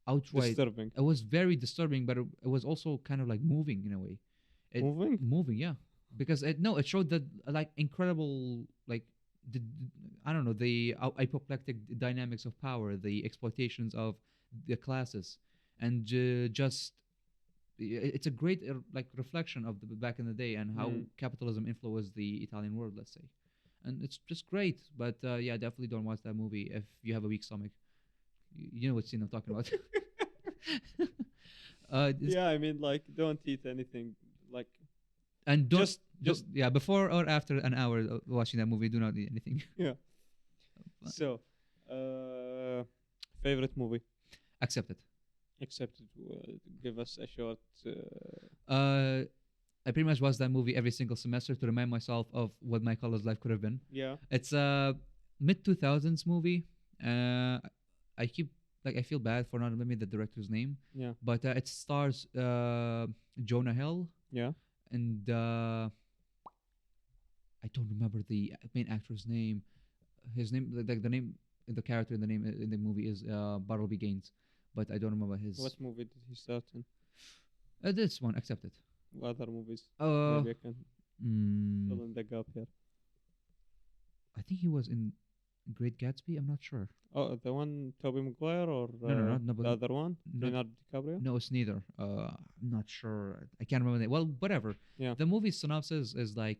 S2: outright.
S1: Disturbing.
S2: It was very disturbing, but it was also kind of like moving in a way.
S1: Moving?
S2: Moving, yeah. Because it showed that like incredible like the I don't know, the apoplectic dynamics of power, the exploitations of the classes, and just it's a great like reflection of the back in the day and how
S1: Mm.
S2: capitalism influenced the Italian world, let's say. And it's just great. But yeah, definitely don't watch that movie if you have a weak stomach. You know what scene I'm talking about.
S1: Yeah, I mean, like, don't eat anything. Like,
S2: And
S1: just
S2: yeah, before or after an hour watching that movie, do not eat anything.
S1: yeah.
S2: Uh,
S1: So, favorite movie.
S2: Accept it.
S1: Except give us a short.
S2: Uh, I pretty much watch that movie every single semester to remind myself of what my college life could have been.
S1: Yeah.
S2: It's a mid 2000s movie. I keep I feel bad for not remembering the director's name,
S1: Yeah.
S2: but it stars Jonah Hill
S1: Yeah.
S2: and I don't remember the main actor's name. His name, the name, the character in the name in the movie is Bartleby Gaines, but I don't remember his.
S1: What movie did he start in?
S2: This one, accept it.
S1: Other movies.
S2: Uh,
S1: Maybe I can fill in the gap here.
S2: I think he was in Great Gatsby. I'm not sure.
S1: Oh, the one Tobey Maguire or
S2: No,
S1: the other one?
S2: not
S1: Leonardo DiCaprio?
S2: no, it's neither. I'm not sure. I can't remember the name. Well, whatever.
S1: Yeah.
S2: The movie's synopsis is like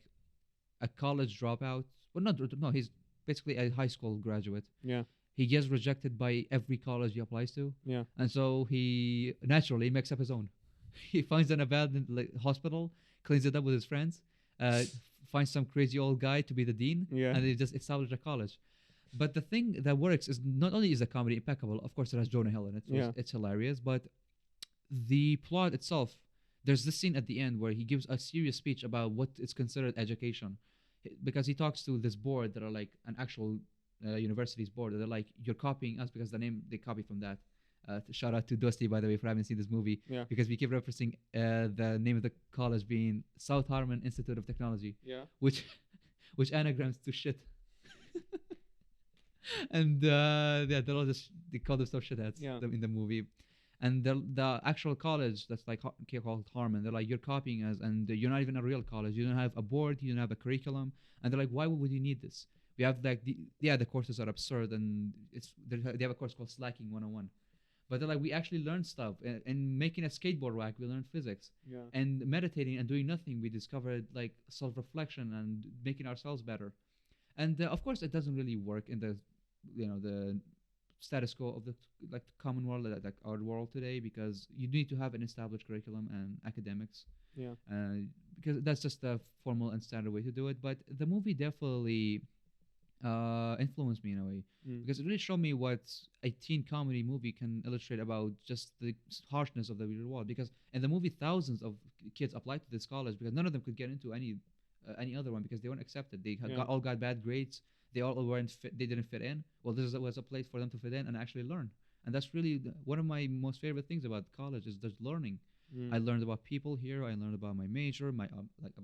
S2: a college dropout. Well, not no. He's basically a high school graduate.
S1: Yeah.
S2: He gets rejected by every college he applies to,
S1: Yeah.
S2: and so he naturally makes up his own. He finds an abandoned hospital, cleans it up with his friends, finds some crazy old guy to be the dean,
S1: Yeah.
S2: and they just establish a college. But the thing that works is not only is the comedy impeccable, of course it has Jonah Hill in it, so
S1: Yeah.
S2: it's hilarious, but the plot itself, there's this scene at the end where he gives a serious speech about what is considered education. Because he talks to this board that are like an actual university's board. They're like, you're copying us because the name they copy from that. Shout out to Dusty, by the way, for having seen this movie.
S1: Yeah.
S2: Because we keep referencing the name of the college being South Harmon Institute of Technology,
S1: Yeah.
S2: which which anagrams to shit. And yeah, they're all just they call themselves shitheads
S1: Yeah.
S2: in the movie. And the actual college that's like called Harmon, they're like, you're copying us, and you're not even a real college. You don't have a board, you don't have a curriculum, and they're like, why would you need this? We have like the courses are absurd, and they have a course called Slacking 101. But they're like, we actually learn stuff. And making a skateboard rack, we learned physics.
S1: Yeah.
S2: And meditating and doing nothing, we discovered like self-reflection and making ourselves better. And of course, it doesn't really work in the the status quo of the like common world, like our world today, because you need to have an established curriculum and academics.
S1: Yeah.
S2: Because that's just the formal and standard way to do it. But the movie definitely influenced me in a way, because it really showed me what a teen comedy movie can illustrate about just the harshness of the real world. Because in the movie, thousands of kids applied to this college because none of them could get into any other one because they weren't accepted. They all got bad grades. They all weren't fit. They didn't fit in. Well, this was a place for them to fit in and actually learn. And that's really one of my most favorite things about college is just learning. I learned about people here. I learned about my major, I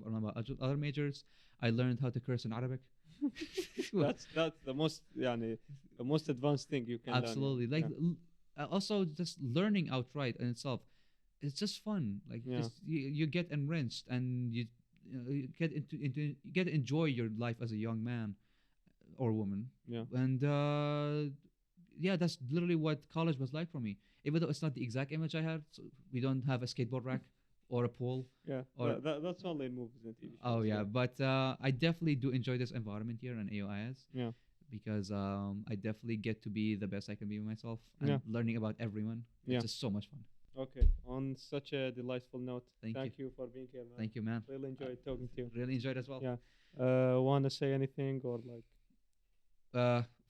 S2: learned about other majors. I learned how to curse in Arabic.
S1: that's the most the most advanced thing you can
S2: Absolutely.
S1: learn.
S2: Like also just learning outright in itself, it's just fun. Like just you get enriched and you get you get to enjoy your life as a young man or woman.
S1: Yeah.
S2: And yeah, that's literally what college was like for me. Even though it's not the exact image I had, so we don't have a skateboard rack or a pool.
S1: Yeah.
S2: Or
S1: That's only in movies and TV shows.
S2: oh yeah, but I definitely do enjoy this environment here in AOIS.
S1: Yeah.
S2: Because I definitely get to be the best I can be myself and
S1: Yeah.
S2: learning about everyone.
S1: Yeah.
S2: It's just so much fun.
S1: Okay. On such a delightful note,
S2: Thank
S1: you for being here, man.
S2: Thank you, man.
S1: Really enjoyed talking to you.
S2: Really enjoyed as well.
S1: Yeah. Want to say anything or like?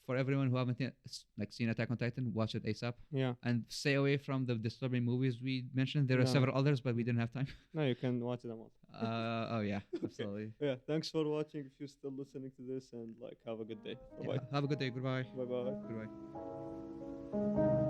S2: For everyone who haven't seen Attack on Titan, watch it ASAP.
S1: Yeah.
S2: And stay away from the disturbing movies we mentioned. There are
S1: Yeah.
S2: several others, but we didn't have time.
S1: No, you can watch them all.
S2: Oh yeah, absolutely.
S1: Yeah. Thanks for watching. If you're still listening to this, and like, have a good day. Bye
S2: Yeah, have a good day. Goodbye.
S1: bye. Bye bye.
S2: Goodbye.